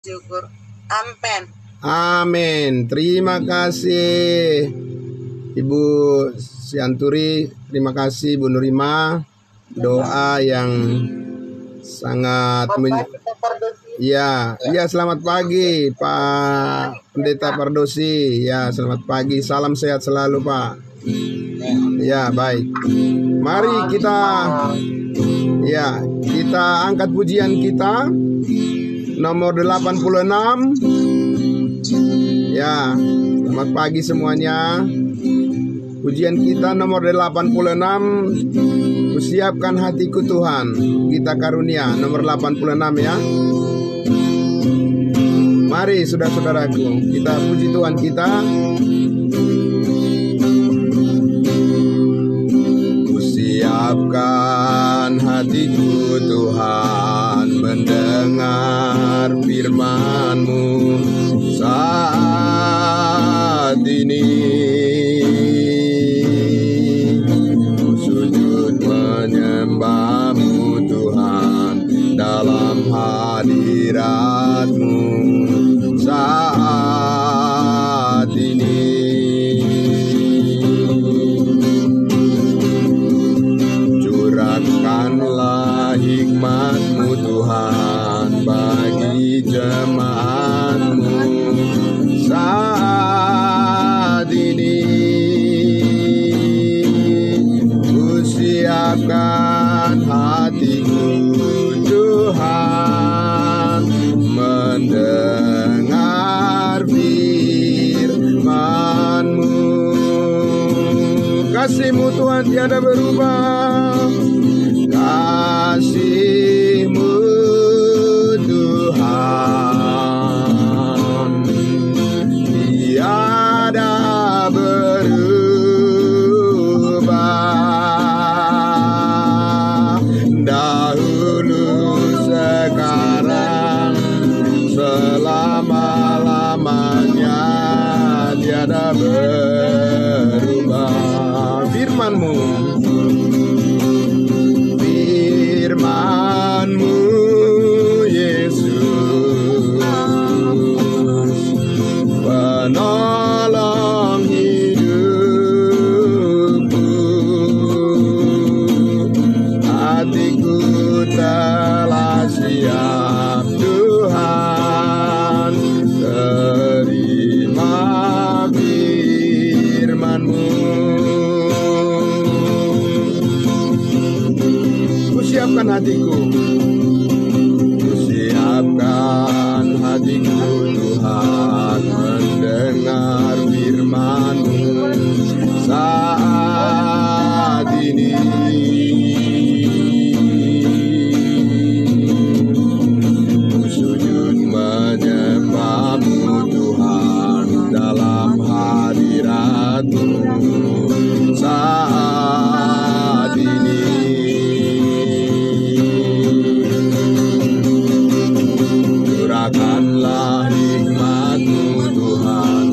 syukur. Amin. Amin. Terima kasih Ibu Sianturi, terima kasih Bu Nurima, doa yang sangat ya, selamat pagi Pak Pendeta Pardosi. Ya, selamat pagi. Salam sehat selalu, Pak. Ya, baik. Mari kita angkat pujian kita nomor 86. Ya, selamat pagi semuanya. Pujian kita nomor 86, Kusiapkan hatiku Tuhan, Gita Karunia nomor 86 ya. Mari saudara-saudaraku, kita puji Tuhan kita. Kusiapkan hatiku Tuhan, mendengar firman-Mu saat ini. Ku sujud menyembah-Mu Tuhan, dalam hadirat-Mu saat ini. Curahkanlah hikmat-Mu Tuhan bagi jemaat-Mu saat ini. Kusiapkan hatiku Tuhan, mendengar firman-Mu. Kasih-Mu Tuhan tiada berubah, kasih-Mu Tuhan tiada berubah, dahulu sekarang selama-lamanya tiada berubah. Firman-Mu, firman-Mu Yesus, penolong hidupku. Hatiku telah siap Tuhan, terima firman-Mu. Kusiapkan hatiku, kusiapkan hatiku Tuhan, mendengar firman-Mu saat ini. Ku sujud menyembah-Mu Tuhan, dalam hadirat-Mu saat ini. Curahkanlah hikmat-Mu Tuhan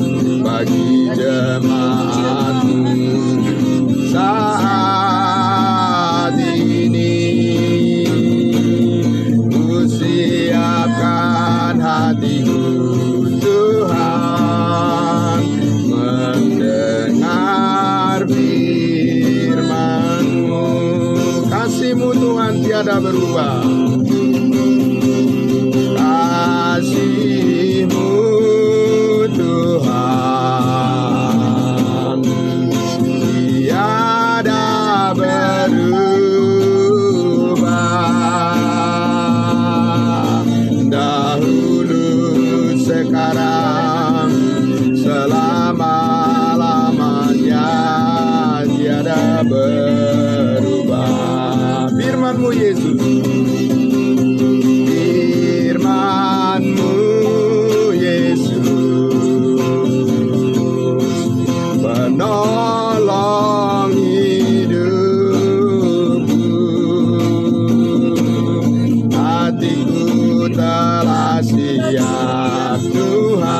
bagi jemaat-Mu saat ini. Kusiapkan hatiku Tuhan, mendengar firman-Mu. Kasih-Mu Tuhan tiada berubah, kasih-Mu Tuhan tiada berubah, dahulu sekarang selama-lamanya tiada berubah. Firman-Mu Yesus, firman-Mu Yesus, penolong hidupku. Hatiku telah siap Tuhan,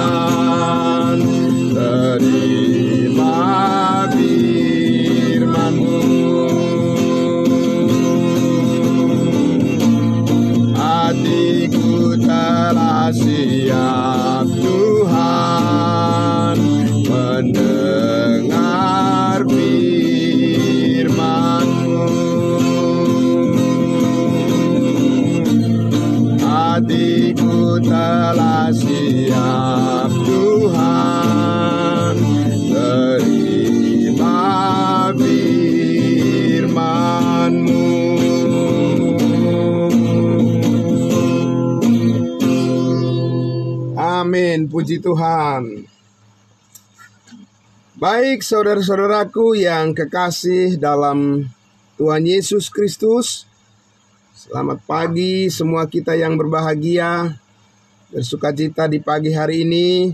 siap Tuhan mendengar firman-Mu. Hatiku telah siap Tuhan terima firman-Mu. Amin, puji Tuhan. Baik saudara-saudaraku yang kekasih dalam Tuhan Yesus Kristus, selamat pagi semua kita yang berbahagia, bersukacita di pagi hari ini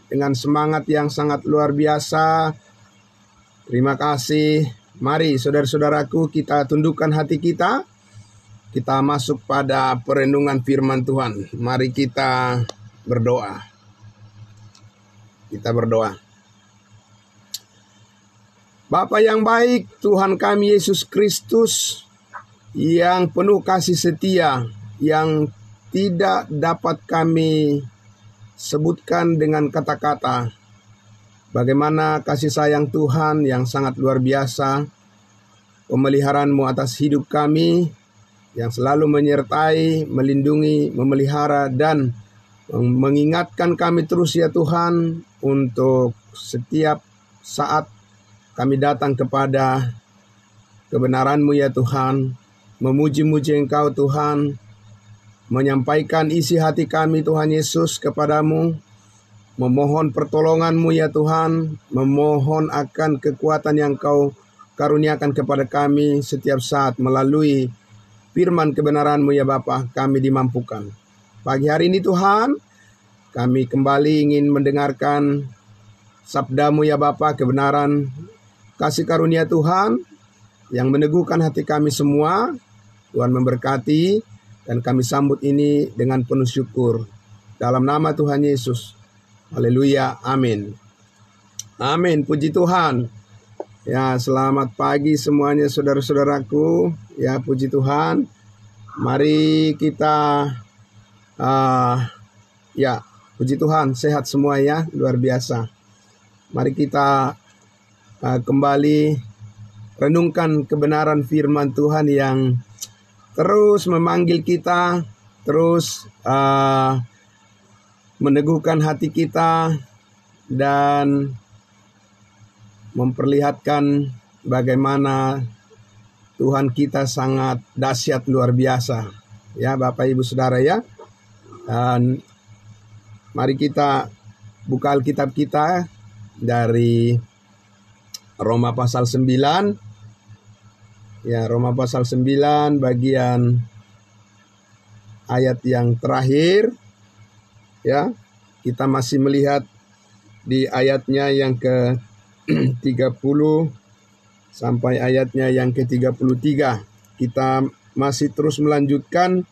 dengan semangat yang sangat luar biasa. Terima kasih. Mari saudara-saudaraku, kita tundukkan hati kita. Kita masuk pada perenungan firman Tuhan. Mari kita berdoa. Kita berdoa. Bapa yang baik, Tuhan kami Yesus Kristus yang penuh kasih setia, yang tidak dapat kami sebutkan dengan kata-kata. Bagaimana kasih sayang Tuhan yang sangat luar biasa, pemeliharaan-Mu atas hidup kami, yang selalu menyertai, melindungi, memelihara, dan mengingatkan kami terus ya Tuhan, untuk setiap saat kami datang kepada kebenaran-Mu ya Tuhan, memuji-muji Engkau Tuhan, menyampaikan isi hati kami Tuhan Yesus kepadamu, memohon pertolongan-Mu ya Tuhan, memohon akan kekuatan yang Kau karuniakan kepada kami setiap saat melalui firman kebenaran-Mu ya Bapa, kami dimampukan. Pagi hari ini Tuhan, kami kembali ingin mendengarkan sabda-Mu ya Bapa, kebenaran kasih karunia Tuhan yang meneguhkan hati kami semua. Tuhan memberkati dan kami sambut ini dengan penuh syukur. Dalam nama Tuhan Yesus. Haleluya, amin. Amin, puji Tuhan. Ya, selamat pagi semuanya saudara-saudaraku. Ya, puji Tuhan. Mari kita puji Tuhan, sehat semua ya, luar biasa. Mari kita kembali renungkan kebenaran firman Tuhan yang terus memanggil kita, terus meneguhkan hati kita, dan memperlihatkan bagaimana Tuhan kita sangat dahsyat luar biasa. Ya Bapak Ibu Saudara ya. Dan mari kita buka Alkitab kita dari Roma pasal 9. Ya, Roma pasal 9 bagian ayat yang terakhir. Ya, kita masih melihat di ayatnya yang ke-30 sampai ayatnya yang ke-33. Kita masih terus melanjutkan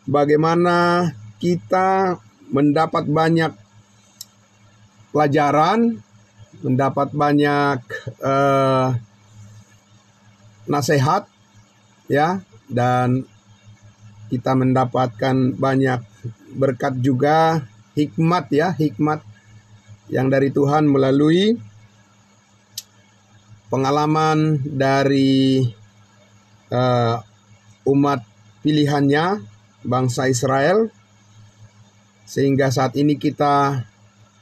bagaimana kita mendapat banyak pelajaran, mendapat banyak nasihat, ya, dan kita mendapatkan banyak berkat juga, hikmat ya, hikmat yang dari Tuhan melalui pengalaman dari umat pilihannya, bangsa Israel, sehingga saat ini kita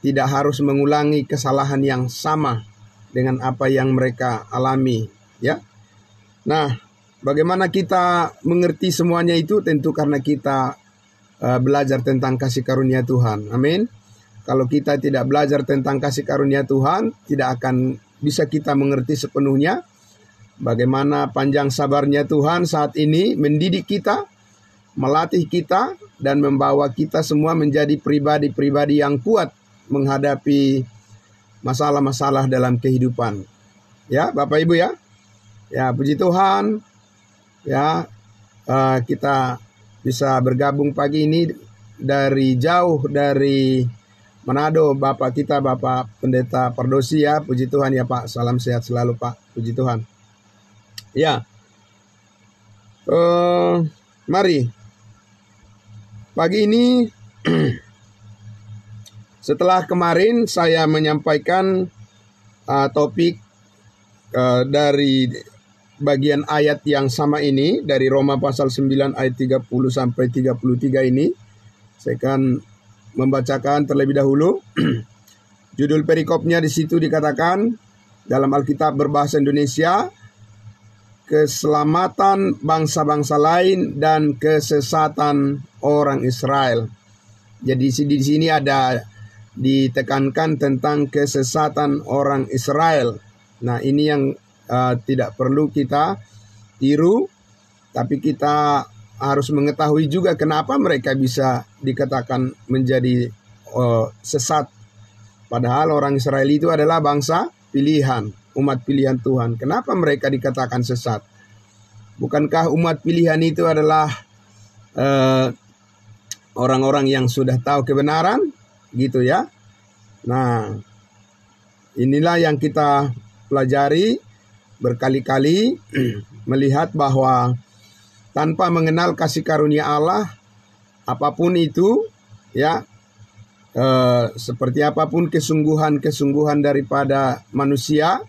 tidak harus mengulangi kesalahan yang sama dengan apa yang mereka alami, ya. Nah, bagaimana kita mengerti semuanya itu? Tentu karena kita belajar tentang kasih karunia Tuhan. Amin. Kalau kita tidak belajar tentang kasih karunia Tuhan, tidak akan bisa kita mengerti sepenuhnya bagaimana panjang sabarnya Tuhan saat ini mendidik kita, melatih kita, dan membawa kita semua menjadi pribadi-pribadi yang kuat menghadapi masalah-masalah dalam kehidupan. Ya, Bapak Ibu ya. Ya, puji Tuhan. Ya, kita bisa bergabung pagi ini dari jauh, dari Manado. Bapak kita, Bapak Pendeta Pardosi ya. Puji Tuhan ya Pak. Salam sehat selalu Pak. Puji Tuhan. Ya. Mari. Pagi ini Setelah kemarin saya menyampaikan topik dari bagian ayat yang sama ini, dari Roma pasal 9 ayat 30 sampai 33 ini, saya akan membacakan terlebih dahulu. Judul perikopnya di situ dikatakan dalam Alkitab berbahasa Indonesia, keselamatan bangsa-bangsa lain dan kesesatan orang Israel. Jadi di sini ada ditekankan tentang kesesatan orang Israel. Nah, ini yang tidak perlu kita tiru, tapi kita harus mengetahui juga kenapa mereka bisa dikatakan menjadi sesat. Padahal orang Israel itu adalah bangsa pilihan, umat pilihan Tuhan. Kenapa mereka dikatakan sesat? Bukankah umat pilihan itu adalah orang-orang yang sudah tahu kebenaran? Gitu ya. Nah, inilah yang kita pelajari berkali-kali, melihat bahwa tanpa mengenal kasih karunia Allah, apapun itu, ya, seperti apapun kesungguhan daripada manusia,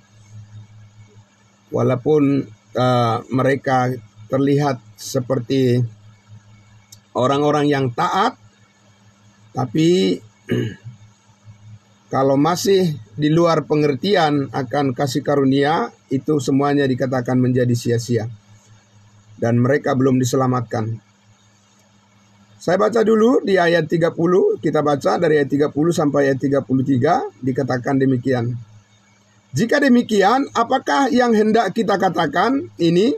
walaupun mereka terlihat seperti orang-orang yang taat, tapi kalau masih di luar pengertian akan kasih karunia, itu semuanya dikatakan menjadi sia-sia. Dan mereka belum diselamatkan. Saya baca dulu di ayat 30, kita baca dari ayat 30 sampai ayat 33, dikatakan demikian. Jika demikian, apakah yang hendak kita katakan ini?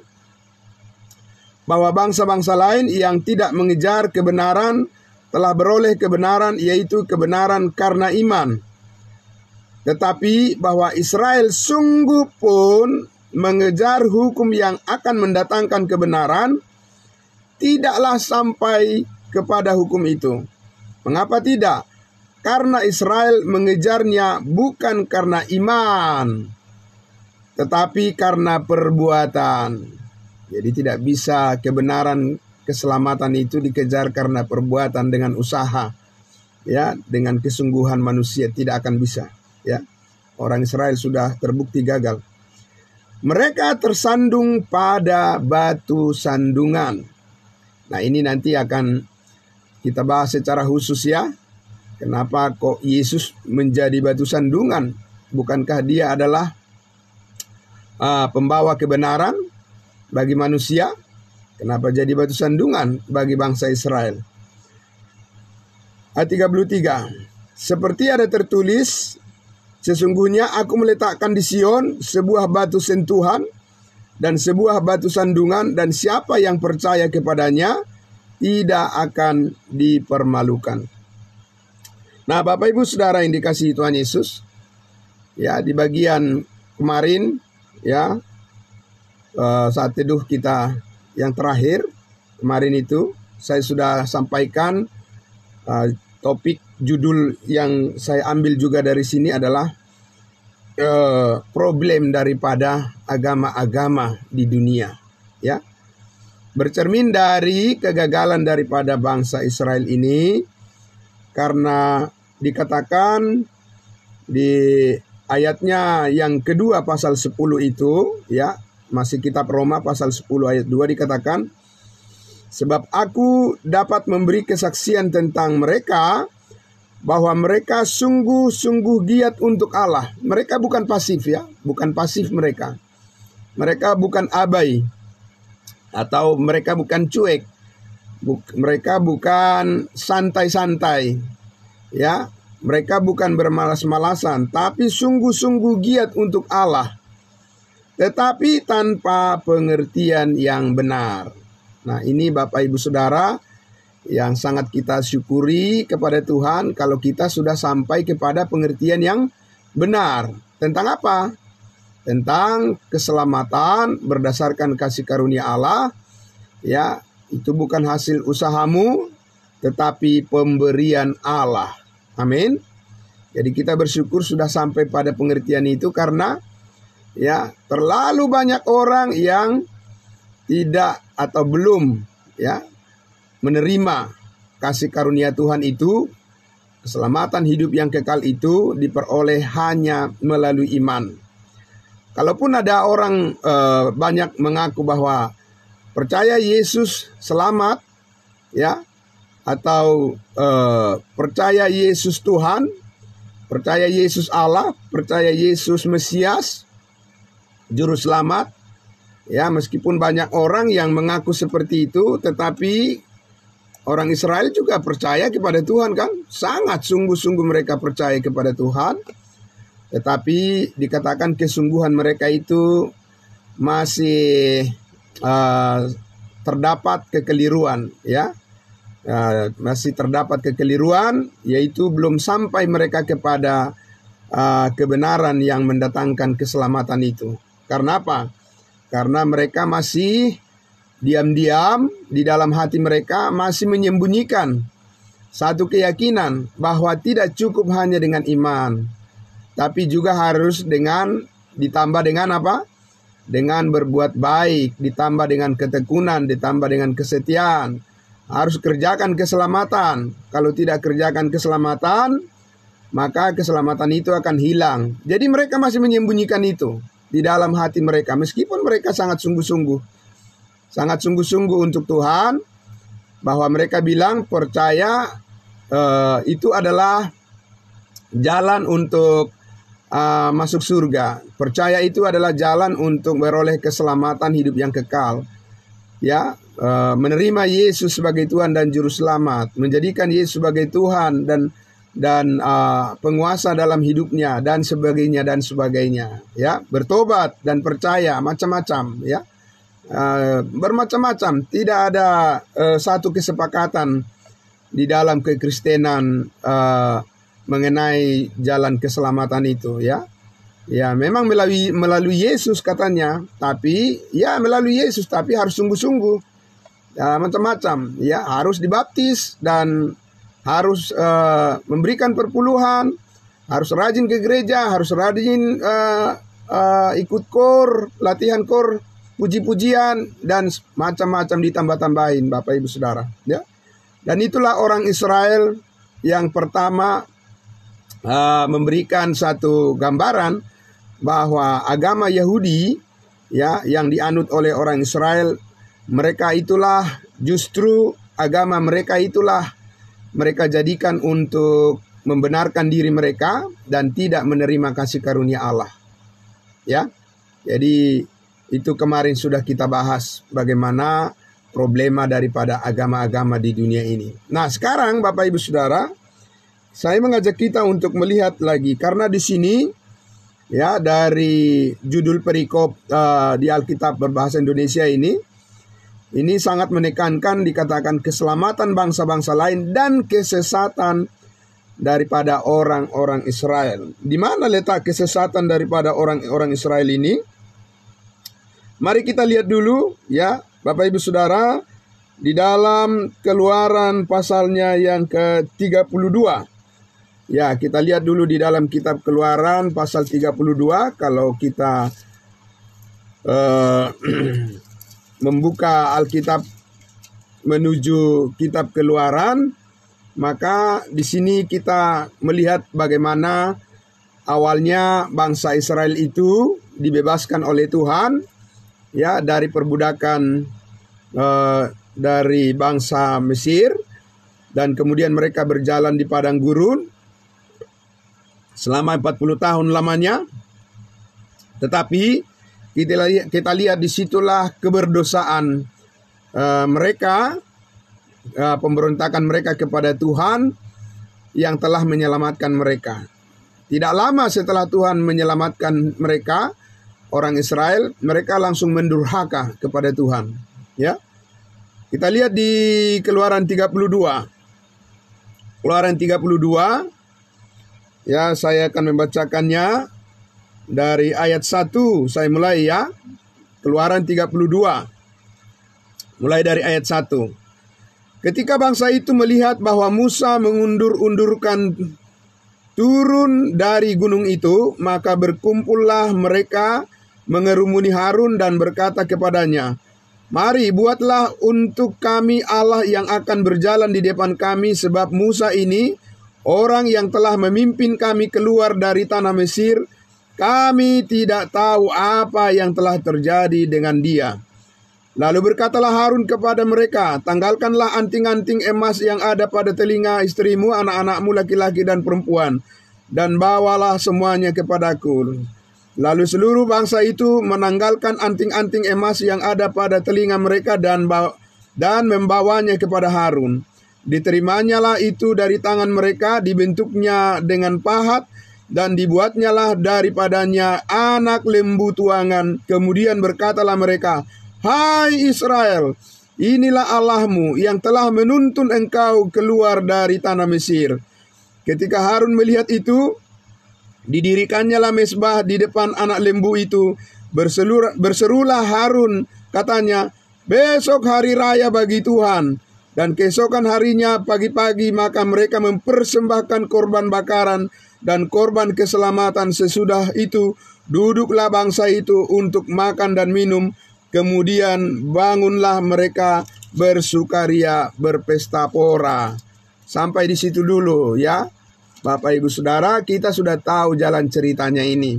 Bahwa bangsa-bangsa lain yang tidak mengejar kebenaran telah beroleh kebenaran, yaitu kebenaran karena iman. Tetapi bahwa Israel sungguh pun mengejar hukum yang akan mendatangkan kebenaran, tidaklah sampai kepada hukum itu. Mengapa tidak? Karena Israel mengejarnya bukan karena iman, tetapi karena perbuatan. Jadi tidak bisa kebenaran, keselamatan itu dikejar karena perbuatan dengan usaha, ya, dengan kesungguhan manusia tidak akan bisa. Ya, orang Israel sudah terbukti gagal. Mereka tersandung pada batu sandungan. Nah, ini nanti akan kita bahas secara khusus ya. Kenapa kok Yesus menjadi batu sandungan? Bukankah dia adalah pembawa kebenaran bagi manusia? Kenapa jadi batu sandungan bagi bangsa Israel? Ayat 33. Seperti ada tertulis, sesungguhnya aku meletakkan di Sion sebuah batu sentuhan dan sebuah batu sandungan, dan siapa yang percaya kepadanya tidak akan dipermalukan. Nah, Bapak Ibu Saudara yang dikasihi Tuhan Yesus, ya, di bagian kemarin, ya, saat teduh kita yang terakhir kemarin itu, saya sudah sampaikan topik judul yang saya ambil juga dari sini adalah problem daripada agama-agama di dunia, ya. Bercermin dari kegagalan daripada bangsa Israel ini, karena dikatakan di ayatnya yang kedua pasal 10 itu, ya, masih kitab Roma pasal 10 ayat 2 dikatakan, sebab aku dapat memberi kesaksian tentang mereka bahwa mereka sungguh-sungguh giat untuk Allah. Mereka bukan pasif, ya, bukan pasif mereka. Mereka bukan abai, atau mereka bukan cuek. Mereka bukan santai-santai, ya. Mereka bukan bermalas-malasan, tapi sungguh-sungguh giat untuk Allah, tetapi tanpa pengertian yang benar. Nah, ini Bapak Ibu Saudara yang sangat kita syukuri kepada Tuhan kalau kita sudah sampai kepada pengertian yang benar. Tentang apa? Tentang keselamatan berdasarkan kasih karunia Allah, ya. Itu bukan hasil usahamu, tetapi pemberian Allah. Amin. Jadi kita bersyukur sudah sampai pada pengertian itu, karena, ya, terlalu banyak orang yang tidak atau belum, ya, menerima kasih karunia Tuhan itu Keselamatan hidup yang kekal itu diperoleh hanya melalui iman. Kalaupun ada orang banyak mengaku bahwa percaya Yesus selamat, ya, atau percaya Yesus Tuhan, percaya Yesus Allah, percaya Yesus Mesias, Juru Selamat, ya, meskipun banyak orang yang mengaku seperti itu, tetapi orang Israel juga percaya kepada Tuhan kan, sangat sungguh-sungguh mereka percaya kepada Tuhan, tetapi dikatakan kesungguhan mereka itu masih terdapat kekeliruan, ya. Masih terdapat kekeliruan, yaitu belum sampai mereka kepada kebenaran yang mendatangkan keselamatan itu. Karena apa? Karena mereka masih diam-diam di dalam hati mereka masih menyembunyikan satu keyakinan bahwa tidak cukup hanya dengan iman, tapi juga harus ditambah dengan apa? Dengan berbuat baik, ditambah dengan ketekunan, ditambah dengan kesetiaan. Harus kerjakan keselamatan. Kalau tidak kerjakan keselamatan, maka keselamatan itu akan hilang. Jadi mereka masih menyembunyikan itu di dalam hati mereka, meskipun mereka sangat sungguh-sungguh untuk Tuhan, bahwa mereka bilang percaya itu adalah jalan untuk masuk surga. Percaya itu adalah jalan untuk beroleh keselamatan hidup yang kekal. Ya, menerima Yesus sebagai Tuhan dan Juru Selamat, menjadikan Yesus sebagai Tuhan dan penguasa dalam hidupnya dan sebagainya. Ya, bertobat dan percaya macam-macam. Ya, bermacam-macam. Tidak ada satu kesepakatan di dalam kekristenan mengenai jalan keselamatan itu, ya. Ya, memang melalui Yesus katanya, tapi ya melalui Yesus, tapi harus sungguh-sungguh. Ya, macam-macam, ya, harus dibaptis dan harus memberikan perpuluhan, harus rajin ke gereja, harus rajin ikut kor, latihan kor, puji-pujian dan macam-macam ditambah-tambahin, Bapak Ibu Saudara, ya. Dan itulah orang Israel yang pertama memberikan satu gambaran bahwa agama Yahudi, ya, yang dianut oleh orang Israel, mereka itulah justru agama mereka itulah mereka jadikan untuk membenarkan diri mereka dan tidak menerima kasih karunia Allah. Ya. Jadi itu kemarin sudah kita bahas bagaimana problema daripada agama-agama di dunia ini. Nah, sekarang Bapak Ibu Saudara, saya mengajak kita untuk melihat lagi, karena di sini, ya, dari judul perikop di Alkitab berbahasa Indonesia ini sangat menekankan, dikatakan keselamatan bangsa-bangsa lain dan kesesatan daripada orang-orang Israel. Di mana letak kesesatan daripada orang-orang Israel ini? Mari kita lihat dulu, ya, Bapak Ibu Saudara, di dalam Keluaran pasalnya yang ke-32. Ya, kita lihat dulu di dalam kitab Keluaran pasal 32. Kalau kita membuka Alkitab menuju kitab Keluaran, maka di sini kita melihat bagaimana awalnya bangsa Israel itu dibebaskan oleh Tuhan, ya, dari perbudakan dari bangsa Mesir, dan kemudian mereka berjalan di padang gurun selama 40 tahun lamanya. Tetapi kita lihat disitulah keberdosaan mereka, pemberontakan mereka kepada Tuhan yang telah menyelamatkan mereka. Tidak lama setelah Tuhan menyelamatkan mereka, orang Israel, mereka langsung mendurhaka kepada Tuhan. Ya, kita lihat di Keluaran 32. Keluaran 32. Ya, saya akan membacakannya dari ayat 1. Saya mulai, ya. Keluaran 32. Mulai dari ayat 1. Ketika bangsa itu melihat bahwa Musa mengundur-undurkan turun dari gunung itu, maka berkumpullah mereka mengerumuni Harun dan berkata kepadanya, "Mari buatlah untuk kami Allah yang akan berjalan di depan kami, sebab Musa ini orang yang telah memimpin kami keluar dari tanah Mesir, kami tidak tahu apa yang telah terjadi dengan dia." Lalu berkatalah Harun kepada mereka, "Tanggalkanlah anting-anting emas yang ada pada telinga istrimu, anak-anakmu laki-laki dan perempuan, dan bawalah semuanya kepadaku." Lalu seluruh bangsa itu menanggalkan anting-anting emas yang ada pada telinga mereka dan membawanya kepada Harun. Diterimanya itu dari tangan mereka, dibentuknya dengan pahat, dan dibuatnyalah daripadanya anak lembu tuangan. Kemudian berkatalah mereka, "Hai Israel, inilah Allahmu yang telah menuntun engkau keluar dari tanah Mesir." Ketika Harun melihat itu, didirikannya mezbah di depan anak lembu itu. Berserulah Harun, katanya, "Besok hari raya bagi Tuhan." Dan keesokan harinya pagi-pagi maka mereka mempersembahkan korban bakaran dan korban keselamatan. Sesudah itu duduklah bangsa itu untuk makan dan minum. Kemudian bangunlah mereka bersukaria, berpesta pora. Sampai di situ dulu ya. Bapak Ibu Saudara, kita sudah tahu jalan ceritanya ini.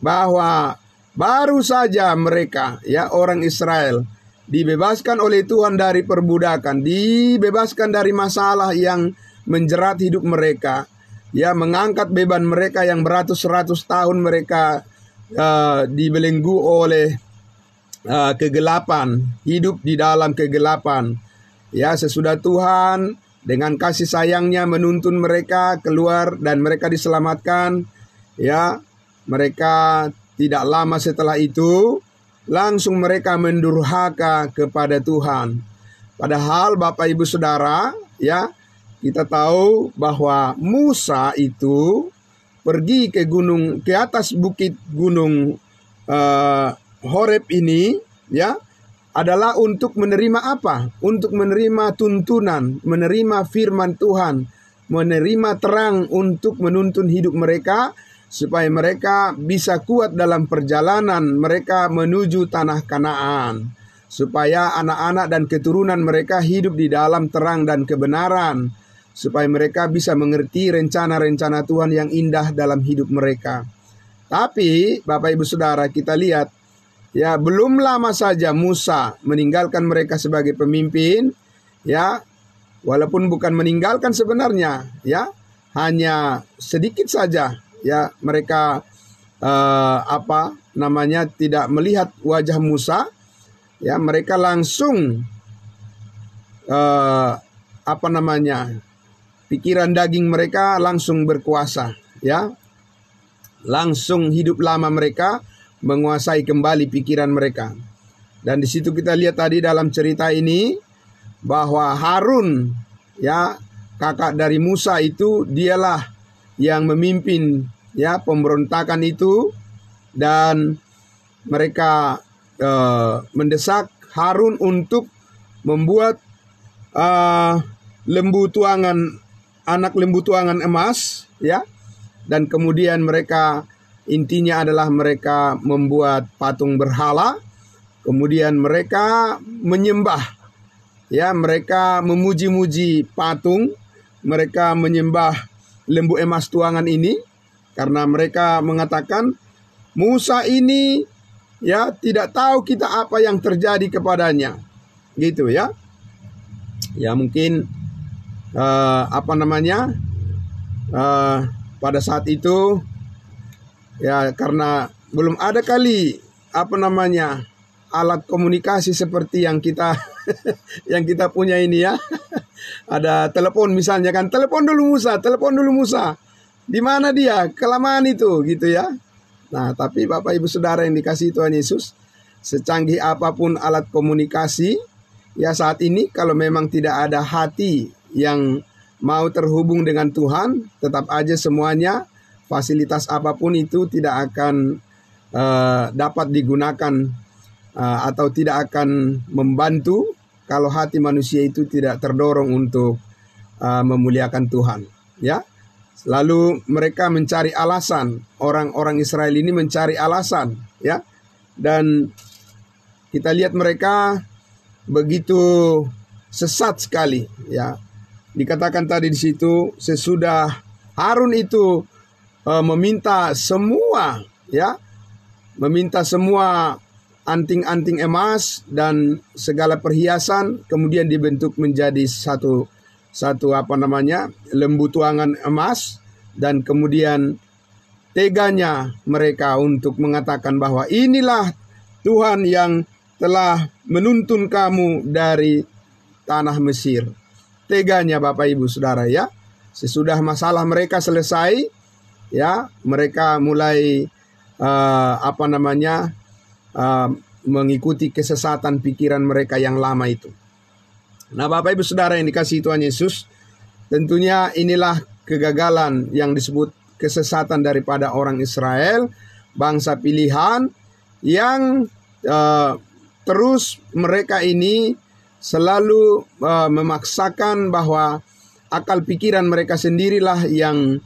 Bahwa baru saja mereka ya orang Israel dibebaskan oleh Tuhan dari perbudakan, dibebaskan dari masalah yang menjerat hidup mereka, ya mengangkat beban mereka yang beratus-ratus tahun mereka dibelenggu oleh kegelapan, hidup di dalam kegelapan. Ya, sesudah Tuhan dengan kasih sayangnya menuntun mereka keluar dan mereka diselamatkan, ya mereka tidak lama setelah itu langsung mereka mendurhaka kepada Tuhan. Padahal Bapak Ibu Saudara, ya, kita tahu bahwa Musa itu pergi ke atas bukit gunung Horeb ini, ya, adalah untuk menerima apa? Untuk menerima tuntunan, menerima firman Tuhan, menerima terang untuk menuntun hidup mereka, supaya mereka bisa kuat dalam perjalanan mereka menuju tanah Kanaan, supaya anak-anak dan keturunan mereka hidup di dalam terang dan kebenaran, supaya mereka bisa mengerti rencana-rencana Tuhan yang indah dalam hidup mereka. Tapi Bapak Ibu Saudara, kita lihat ya, belum lama saja Musa meninggalkan mereka sebagai pemimpin, ya, walaupun bukan meninggalkan sebenarnya, ya, hanya sedikit saja. Ya, mereka tidak melihat wajah Musa. Ya, mereka langsung pikiran daging mereka langsung berkuasa. Ya, langsung hidup lama mereka menguasai kembali pikiran mereka. Dan di situ kita lihat tadi dalam cerita ini bahwa Harun, ya kakak dari Musa itu, dialah yang memimpin ya pemberontakan itu, dan mereka mendesak Harun untuk membuat anak lembu tuangan emas, ya, dan kemudian mereka intinya adalah mereka membuat patung berhala, kemudian mereka menyembah, ya, mereka memuji-muji patung, mereka menyembah lembu emas tuangan ini, karena mereka mengatakan Musa ini ya tidak tahu kita apa yang terjadi kepadanya, gitu ya. Ya mungkin pada saat itu ya karena belum ada kali alat komunikasi seperti yang kita yang kita punya ini ya. Ada telepon misalnya kan, telepon dulu Musa. Di mana dia? Kelamaan itu gitu ya. Nah, tapi Bapak Ibu Saudara yang dikasihi Tuhan Yesus, secanggih apapun alat komunikasi, ya saat ini kalau memang tidak ada hati yang mau terhubung dengan Tuhan, tetap aja semuanya, fasilitas apapun itu tidak akan dapat digunakan atau tidak akan membantu kalau hati manusia itu tidak terdorong untuk memuliakan Tuhan, ya. Lalu mereka mencari alasan, orang-orang Israel ini mencari alasan, ya. Dan kita lihat mereka begitu sesat sekali, ya. dikatakan tadi di situ, sesudah Harun itu meminta semua, ya, meminta semua anting-anting emas dan segala perhiasan, kemudian dibentuk menjadi satu lembu tuangan emas, dan kemudian teganya mereka untuk mengatakan bahwa inilah Tuhan yang telah menuntun kamu dari tanah Mesir. Teganya Bapak Ibu Saudara, ya. Sesudah masalah mereka selesai, ya, mereka mulai mengikuti kesesatan pikiran mereka yang lama itu. Nah, Bapak Ibu Saudara yang dikasihi Tuhan Yesus, tentunya inilah kegagalan yang disebut kesesatan daripada orang Israel, bangsa pilihan yang terus mereka ini selalu memaksakan bahwa akal pikiran mereka sendirilah yang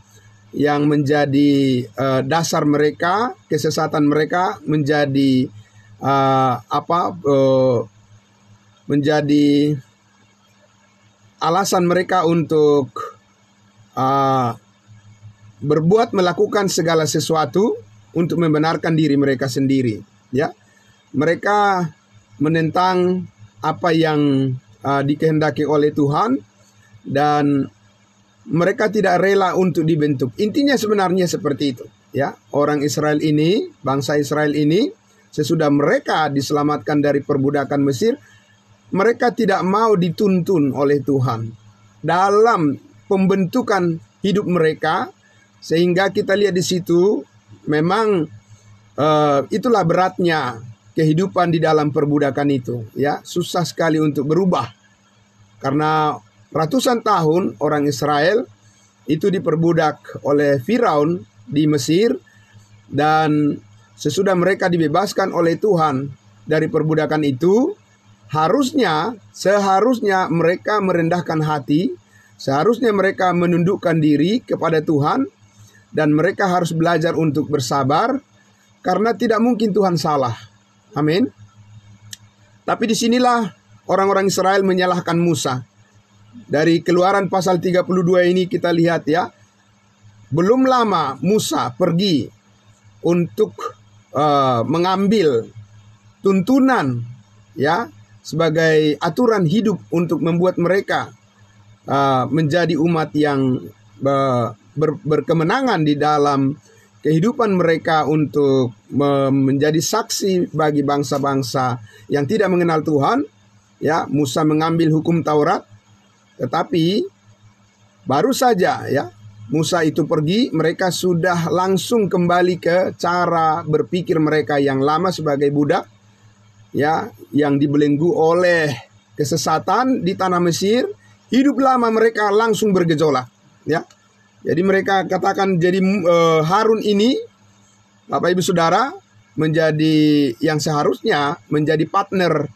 menjadi dasar mereka, kesesatan mereka menjadi menjadi alasan mereka untuk melakukan segala sesuatu untuk membenarkan diri mereka sendiri, ya. Mereka menentang apa yang dikehendaki oleh Tuhan, dan mereka tidak rela untuk dibentuk. Intinya sebenarnya seperti itu, ya. Orang Israel ini, bangsa Israel ini, sesudah mereka diselamatkan dari perbudakan Mesir, mereka tidak mau dituntun oleh Tuhan dalam pembentukan hidup mereka, sehingga kita lihat di situ memang itulah beratnya kehidupan di dalam perbudakan itu, ya. Susah sekali untuk berubah karena ratusan tahun orang Israel itu diperbudak oleh Firaun di Mesir, dan sesudah mereka dibebaskan oleh Tuhan dari perbudakan itu, seharusnya mereka merendahkan hati, seharusnya mereka menundukkan diri kepada Tuhan, dan mereka harus belajar untuk bersabar, karena tidak mungkin Tuhan salah. Amin. Tapi disinilah orang-orang Israel menyalahkan Musa. Dari Keluaran pasal 32 ini kita lihat, ya, belum lama Musa pergi untuk mengambil tuntunan, ya, sebagai aturan hidup untuk membuat mereka menjadi umat yang berkemenangan di dalam kehidupan mereka untuk menjadi saksi bagi bangsa-bangsa yang tidak mengenal Tuhan, ya. Musa mengambil hukum Taurat, tetapi baru saja, ya, Musa itu pergi, mereka sudah langsung kembali ke cara berpikir mereka yang lama sebagai budak, ya, yang dibelenggu oleh kesesatan di tanah Mesir. Hidup lama mereka langsung bergejolak, ya. Jadi mereka katakan, jadi Harun ini, Bapak Ibu Saudara, menjadi yang seharusnya menjadi partner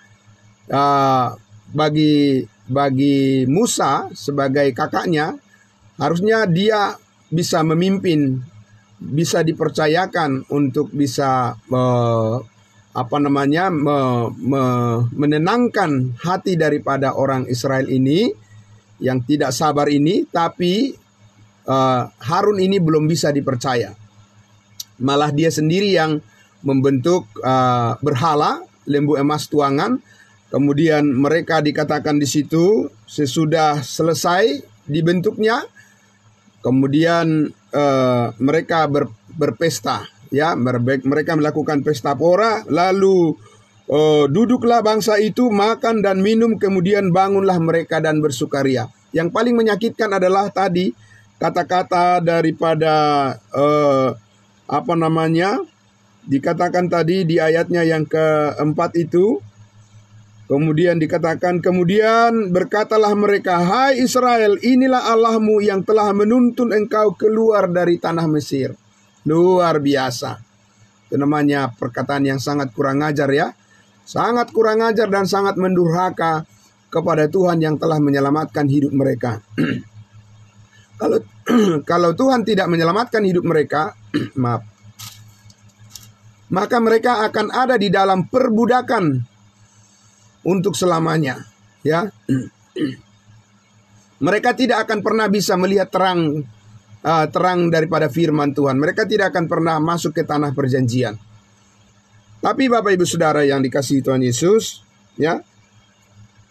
bagi Musa sebagai kakaknya. Harusnya dia bisa memimpin, bisa dipercayakan untuk bisa menenangkan hati daripada orang Israel ini yang tidak sabar ini. Tapi Harun ini belum bisa dipercaya. Malah dia sendiri yang membentuk berhala lembu emas tuangan. Kemudian mereka dikatakan di situ sesudah selesai dibentuknya, kemudian mereka berpesta, ya, mereka melakukan pesta pora, lalu duduklah bangsa itu makan dan minum, kemudian bangunlah mereka dan bersukaria. Yang paling menyakitkan adalah tadi kata-kata daripada dikatakan tadi di ayatnya yang keempat itu. Kemudian dikatakan, kemudian berkatalah mereka, hai Israel, inilah Allahmu yang telah menuntun engkau keluar dari tanah Mesir. Luar biasa. Itu namanya perkataan yang sangat kurang ajar, ya. Sangat kurang ajar dan sangat mendurhaka kepada Tuhan yang telah menyelamatkan hidup mereka. Kalau Tuhan tidak menyelamatkan hidup mereka, maka mereka akan ada di dalam perbudakan untuk selamanya, ya. Mereka tidak akan pernah bisa melihat terang daripada firman Tuhan. Mereka tidak akan pernah masuk ke tanah perjanjian. Tapi Bapak Ibu Saudara yang dikasihi Tuhan Yesus, ya,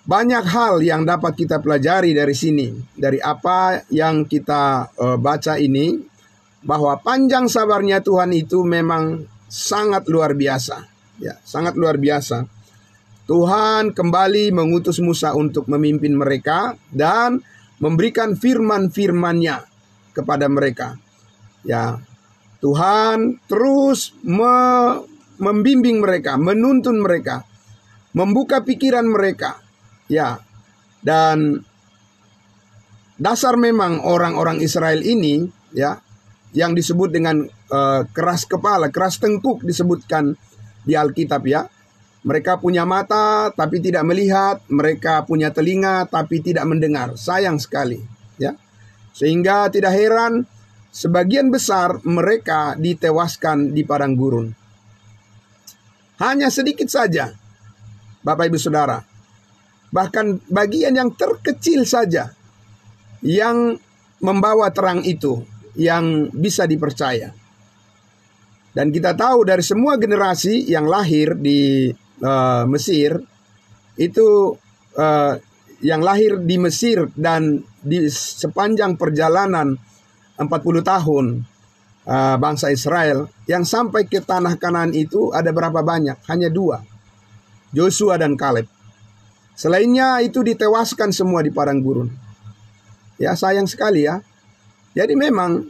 banyak hal yang dapat kita pelajari dari sini, dari apa yang kita baca ini, bahwa panjang sabarnya Tuhan itu memang sangat luar biasa, ya, sangat luar biasa. Tuhan kembali mengutus Musa untuk memimpin mereka dan memberikan firman-firman-Nya kepada mereka. Ya, Tuhan terus membimbing mereka, menuntun mereka, membuka pikiran mereka. Ya, dan dasar memang orang-orang Israel ini, ya, yang disebut dengan keras kepala, keras tengkuk disebutkan di Alkitab, ya. Mereka punya mata tapi tidak melihat, mereka punya telinga tapi tidak mendengar. Sayang sekali, ya. Sehingga tidak heran sebagian besar mereka ditewaskan di padang gurun. Hanya sedikit saja, Bapak Ibu Saudara, bahkan bagian yang terkecil saja yang membawa terang itu yang bisa dipercaya. Dan kita tahu dari semua generasi yang lahir di Mesir, itu yang lahir di Mesir dan di sepanjang perjalanan 40 tahun bangsa Israel, yang sampai ke tanah Kanaan itu ada berapa banyak? Hanya 2, Joshua dan Kaleb. Selainnya itu ditewaskan semua di padang gurun. Ya, sayang sekali, ya. Jadi memang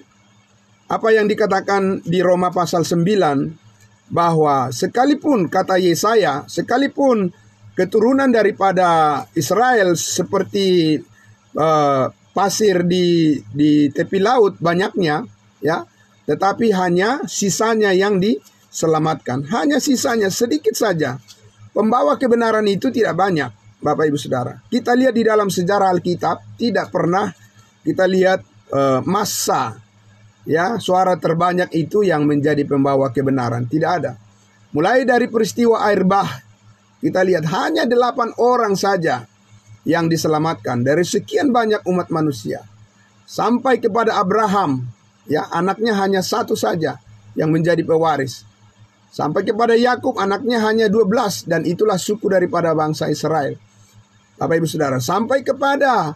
apa yang dikatakan di Roma pasal 9, bahwa sekalipun, kata Yesaya, sekalipun keturunan daripada Israel seperti pasir di tepi laut banyaknya, ya, tetapi hanya sisanya yang diselamatkan. Hanya sisanya sedikit saja. Pembawa kebenaran itu tidak banyak, Bapak Ibu Saudara. Kita lihat di dalam sejarah Alkitab, tidak pernah kita lihat massa, ya, suara terbanyak itu yang menjadi pembawa kebenaran. Tidak ada. Mulai dari peristiwa air bah, kita lihat hanya 8 orang saja yang diselamatkan dari sekian banyak umat manusia. Sampai kepada Abraham, ya, anaknya hanya 1 saja yang menjadi pewaris. Sampai kepada Yakub, anaknya hanya 12, dan itulah suku daripada bangsa Israel. Bapak Ibu Saudara, sampai kepada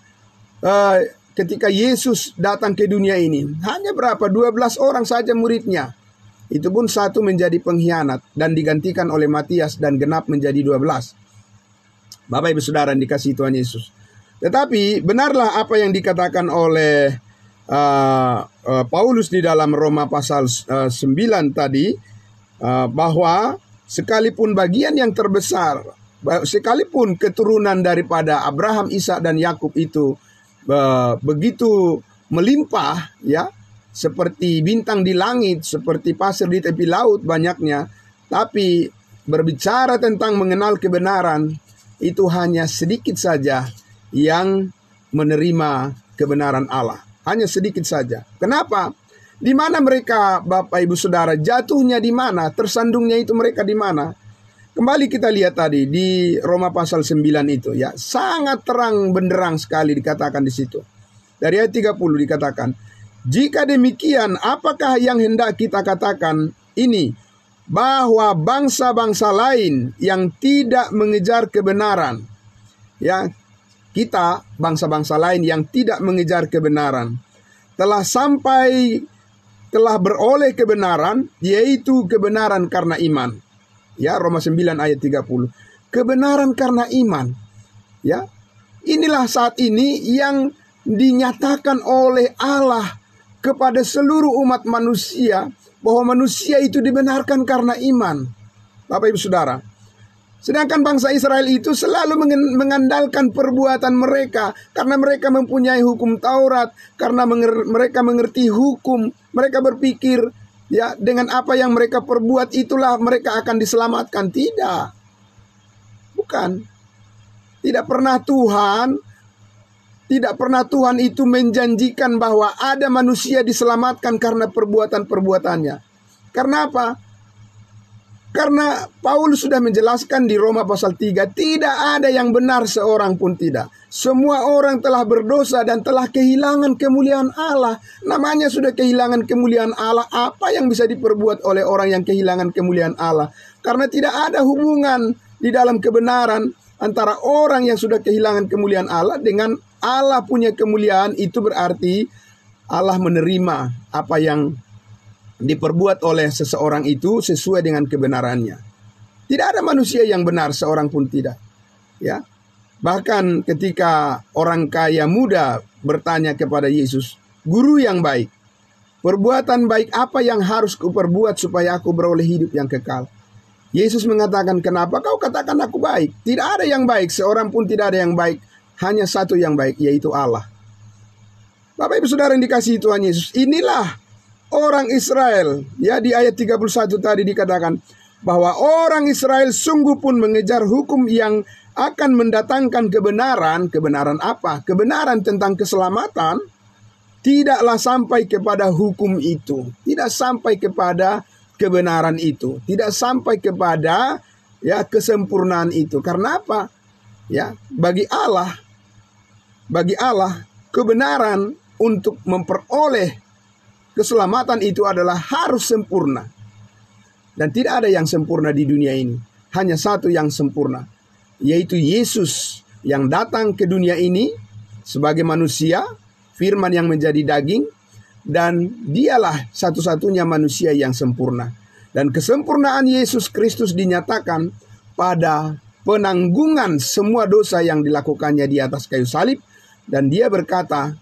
ketika Yesus datang ke dunia ini, hanya berapa? 12 orang saja muridnya. Itu pun 1 menjadi pengkhianat dan digantikan oleh Matias dan genap menjadi 12. Bapak Ibu Saudara yang dikasihi Tuhan Yesus. Tetapi benarlah apa yang dikatakan oleh Paulus di dalam Roma pasal 9 tadi, bahwa sekalipun bagian yang terbesar, sekalipun keturunan daripada Abraham, Ishak dan Yakub itu begitu melimpah, ya, seperti bintang di langit, seperti pasir di tepi laut banyaknya, tapi berbicara tentang mengenal kebenaran, itu hanya sedikit saja yang menerima kebenaran Allah. Hanya sedikit saja. Kenapa? Di mana mereka, Bapak Ibu Saudara, jatuhnya di mana? Tersandungnya itu mereka di mana? Kembali kita lihat tadi di Roma pasal 9 itu, ya, sangat terang benderang sekali dikatakan di situ. Dari ayat 30 dikatakan, jika demikian, apakah yang hendak kita katakan ini? Bahwa bangsa-bangsa lain yang tidak mengejar kebenaran, ya, kita bangsa-bangsa lain yang tidak mengejar kebenaran, telah beroleh kebenaran, yaitu kebenaran karena iman. Ya, Roma 9 ayat 30. Kebenaran karena iman. Ya. Inilah saat ini yang dinyatakan oleh Allah kepada seluruh umat manusia, bahwa manusia itu dibenarkan karena iman. Bapak Ibu Saudara. Sedangkan bangsa Israel itu selalu mengandalkan perbuatan mereka, karena mereka mempunyai hukum Taurat, karena mereka mengerti hukum, mereka berpikir, ya, dengan apa yang mereka perbuat itulah mereka akan diselamatkan. Tidak. Bukan. Tidak pernah Tuhan itu menjanjikan bahwa ada manusia diselamatkan karena perbuatan-perbuatannya. Karena apa? Karena Paulus sudah menjelaskan di Roma pasal 3, tidak ada yang benar seorang pun tidak. Semua orang telah berdosa dan telah kehilangan kemuliaan Allah. Namanya sudah kehilangan kemuliaan Allah. Apa yang bisa diperbuat oleh orang yang kehilangan kemuliaan Allah? Karena tidak ada hubungan di dalam kebenaran antara orang yang sudah kehilangan kemuliaan Allah dengan Allah punya kemuliaan. Itu berarti Allah menerima apa yang diperbuat oleh seseorang itu sesuai dengan kebenarannya. Tidak ada manusia yang benar, seorang pun tidak. Ya. Bahkan ketika orang kaya muda bertanya kepada Yesus, "Guru yang baik, perbuatan baik apa yang harus kuperbuat supaya aku beroleh hidup yang kekal?" Yesus mengatakan, "Kenapa kau katakan aku baik? Tidak ada yang baik, seorang pun tidak ada yang baik. Hanya satu yang baik, yaitu Allah." Bapak Ibu Saudara yang dikasihi Tuhan Yesus, inilah orang Israel. Ya, di ayat 31 tadi dikatakan bahwa orang Israel sungguh pun mengejar hukum yang akan mendatangkan kebenaran. Kebenaran apa? Kebenaran tentang keselamatan. Tidaklah sampai kepada hukum itu. Tidak sampai kepada kebenaran itu. Tidak sampai kepada kesempurnaan itu. Karena apa? Ya, bagi Allah kebenaran untuk memperoleh keselamatan itu adalah harus sempurna. Dan tidak ada yang sempurna di dunia ini. Hanya satu yang sempurna, yaitu Yesus yang datang ke dunia ini sebagai manusia, firman yang menjadi daging, dan dialah satu-satunya manusia yang sempurna. Dan kesempurnaan Yesus Kristus dinyatakan pada penanggungan semua dosa yang dilakukannya di atas kayu salib. Dan dia berkata,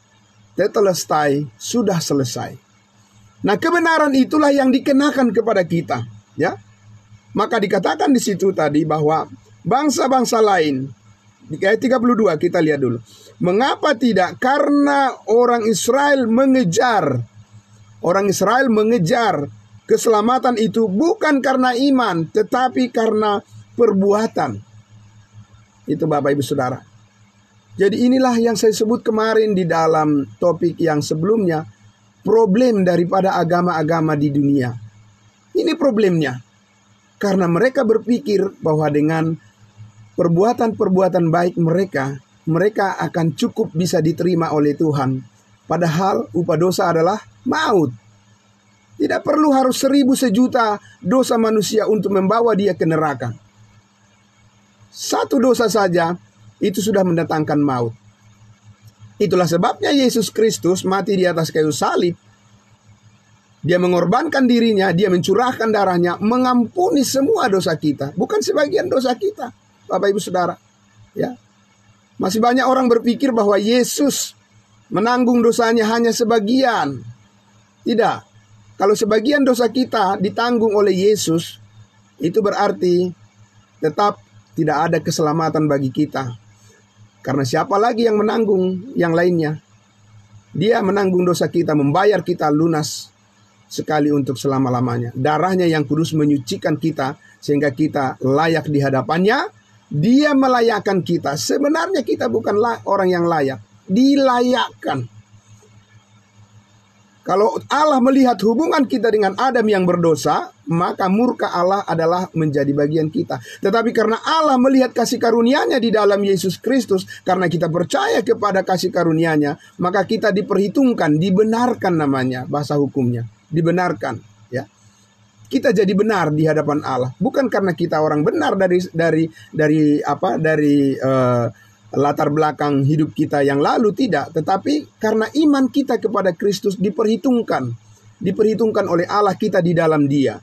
"Tetelestai," sudah selesai. Nah, kebenaran itulah yang dikenakan kepada kita, ya. Maka dikatakan di situ tadi bahwa bangsa-bangsa lain, di ayat 32 kita lihat dulu. Mengapa tidak? Karena orang Israel mengejar keselamatan itu bukan karena iman, tetapi karena perbuatan. Itu Bapak Ibu Saudara. Jadi inilah yang saya sebut kemarin di dalam topik yang sebelumnya. Problem daripada agama-agama di dunia. Ini problemnya. Karena mereka berpikir bahwa dengan perbuatan-perbuatan baik mereka akan cukup bisa diterima oleh Tuhan. Padahal upah dosa adalah maut. Tidak perlu harus 1000 sejuta dosa manusia untuk membawa dia ke neraka. Satu dosa saja itu sudah mendatangkan maut. Itulah sebabnya Yesus Kristus mati di atas kayu salib. Dia mengorbankan dirinya, dia mencurahkan darahnya, mengampuni semua dosa kita, bukan sebagian dosa kita, Bapak Ibu Saudara. Ya. Masih banyak orang berpikir bahwa Yesus menanggung dosanya hanya sebagian. Tidak. Kalau sebagian dosa kita ditanggung oleh Yesus, itu berarti tetap tidak ada keselamatan bagi kita. Karena siapa lagi yang menanggung yang lainnya? Dia menanggung dosa kita, membayar kita lunas sekali untuk selama-lamanya. Darahnya yang kudus menyucikan kita sehingga kita layak di hadapannya. Dia melayakkan kita. Sebenarnya kita bukanlah orang yang layak, dilayakkan. Kalau Allah melihat hubungan kita dengan Adam yang berdosa, maka murka Allah adalah menjadi bagian kita. Tetapi karena Allah melihat kasih karunia-Nya di dalam Yesus Kristus, karena kita percaya kepada kasih karunia-Nya, maka kita diperhitungkan, dibenarkan namanya, bahasa hukumnya, dibenarkan, ya. Kita jadi benar di hadapan Allah, bukan karena kita orang benar dari latar belakang hidup kita yang lalu, tidak, tetapi karena iman kita kepada Kristus diperhitungkan oleh Allah kita di dalam Dia.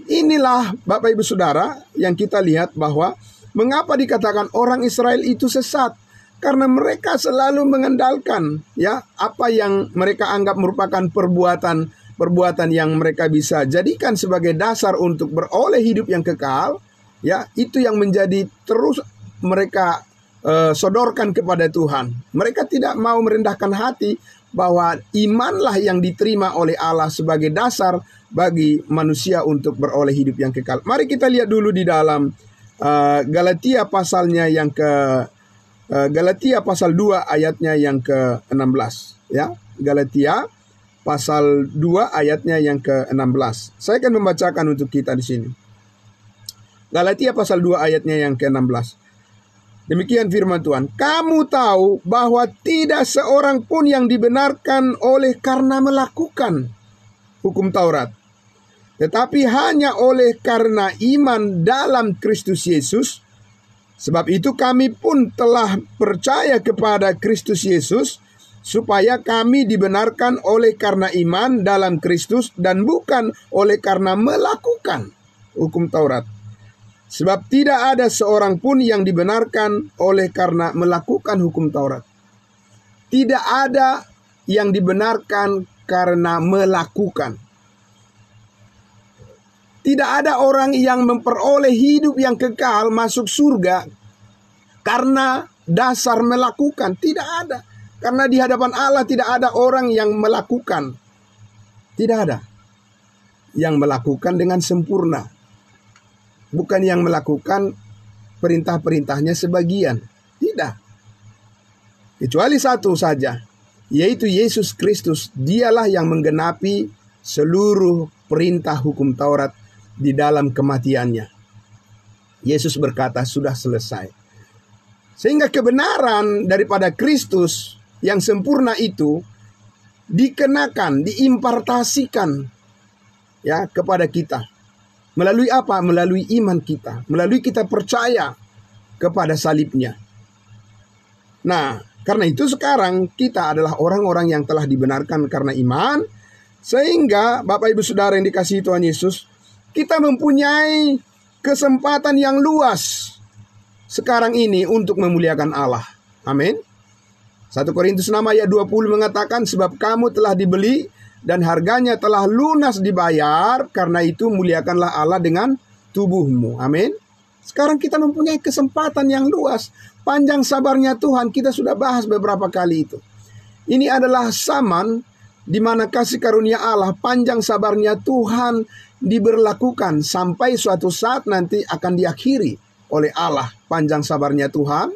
Inilah Bapak Ibu Saudara yang kita lihat bahwa mengapa dikatakan orang Israel itu sesat, karena mereka selalu mengandalkan apa yang mereka anggap merupakan perbuatan yang mereka bisa jadikan sebagai dasar untuk beroleh hidup yang kekal, itu yang menjadi terus mereka sodorkan kepada Tuhan. Mereka tidak mau merendahkan hati bahwa imanlah yang diterima oleh Allah sebagai dasar bagi manusia untuk beroleh hidup yang kekal. Mari kita lihat dulu di dalam Galatia pasalnya yang Galatia pasal 2 ayatnya yang ke-16, ya. Galatia pasal 2 ayatnya yang ke-16. Saya akan membacakan untuk kita di sini. Galatia pasal 2 ayatnya yang ke-16. Demikian firman Tuhan. Kamu tahu bahwa tidak seorang pun yang dibenarkan oleh karena melakukan hukum Taurat, tetapi hanya oleh karena iman dalam Kristus Yesus. Sebab itu kami pun telah percaya kepada Kristus Yesus, supaya kami dibenarkan oleh karena iman dalam Kristus dan bukan oleh karena melakukan hukum Taurat. Sebab tidak ada seorang pun yang dibenarkan oleh karena melakukan hukum Taurat. Tidak ada yang dibenarkan karena melakukan. Tidak ada orang yang memperoleh hidup yang kekal masuk surga karena dasar melakukan. Tidak ada. Karena di hadapan Allah tidak ada orang yang melakukan. Tidak ada yang melakukan dengan sempurna. Bukan yang melakukan perintah-perintahnya sebagian. Tidak. Kecuali satu saja, yaitu Yesus Kristus. Dialah yang menggenapi seluruh perintah hukum Taurat di dalam kematiannya. Yesus berkata, sudah selesai. Sehingga kebenaran daripada Kristus yang sempurna itu dikenakan, diimpartasikan ya kepada kita. Melalui apa? Melalui iman kita. Melalui kita percaya kepada salibnya. Nah, karena itu sekarang kita adalah orang-orang yang telah dibenarkan karena iman. Sehingga Bapak Ibu Saudara yang dikasihi Tuhan Yesus, kita mempunyai kesempatan yang luas sekarang ini untuk memuliakan Allah. Amin. 1 Korintus 6 ayat 20 mengatakan, sebab kamu telah dibeli dan harganya telah lunas dibayar, karena itu muliakanlah Allah dengan tubuhmu. Amin. Sekarang kita mempunyai kesempatan yang luas. Panjang sabarnya Tuhan, kita sudah bahas beberapa kali itu. Ini adalah zaman di mana kasih karunia Allah, panjang sabarnya Tuhan diberlakukan sampai suatu saat nanti akan diakhiri oleh Allah. Panjang sabarnya Tuhan,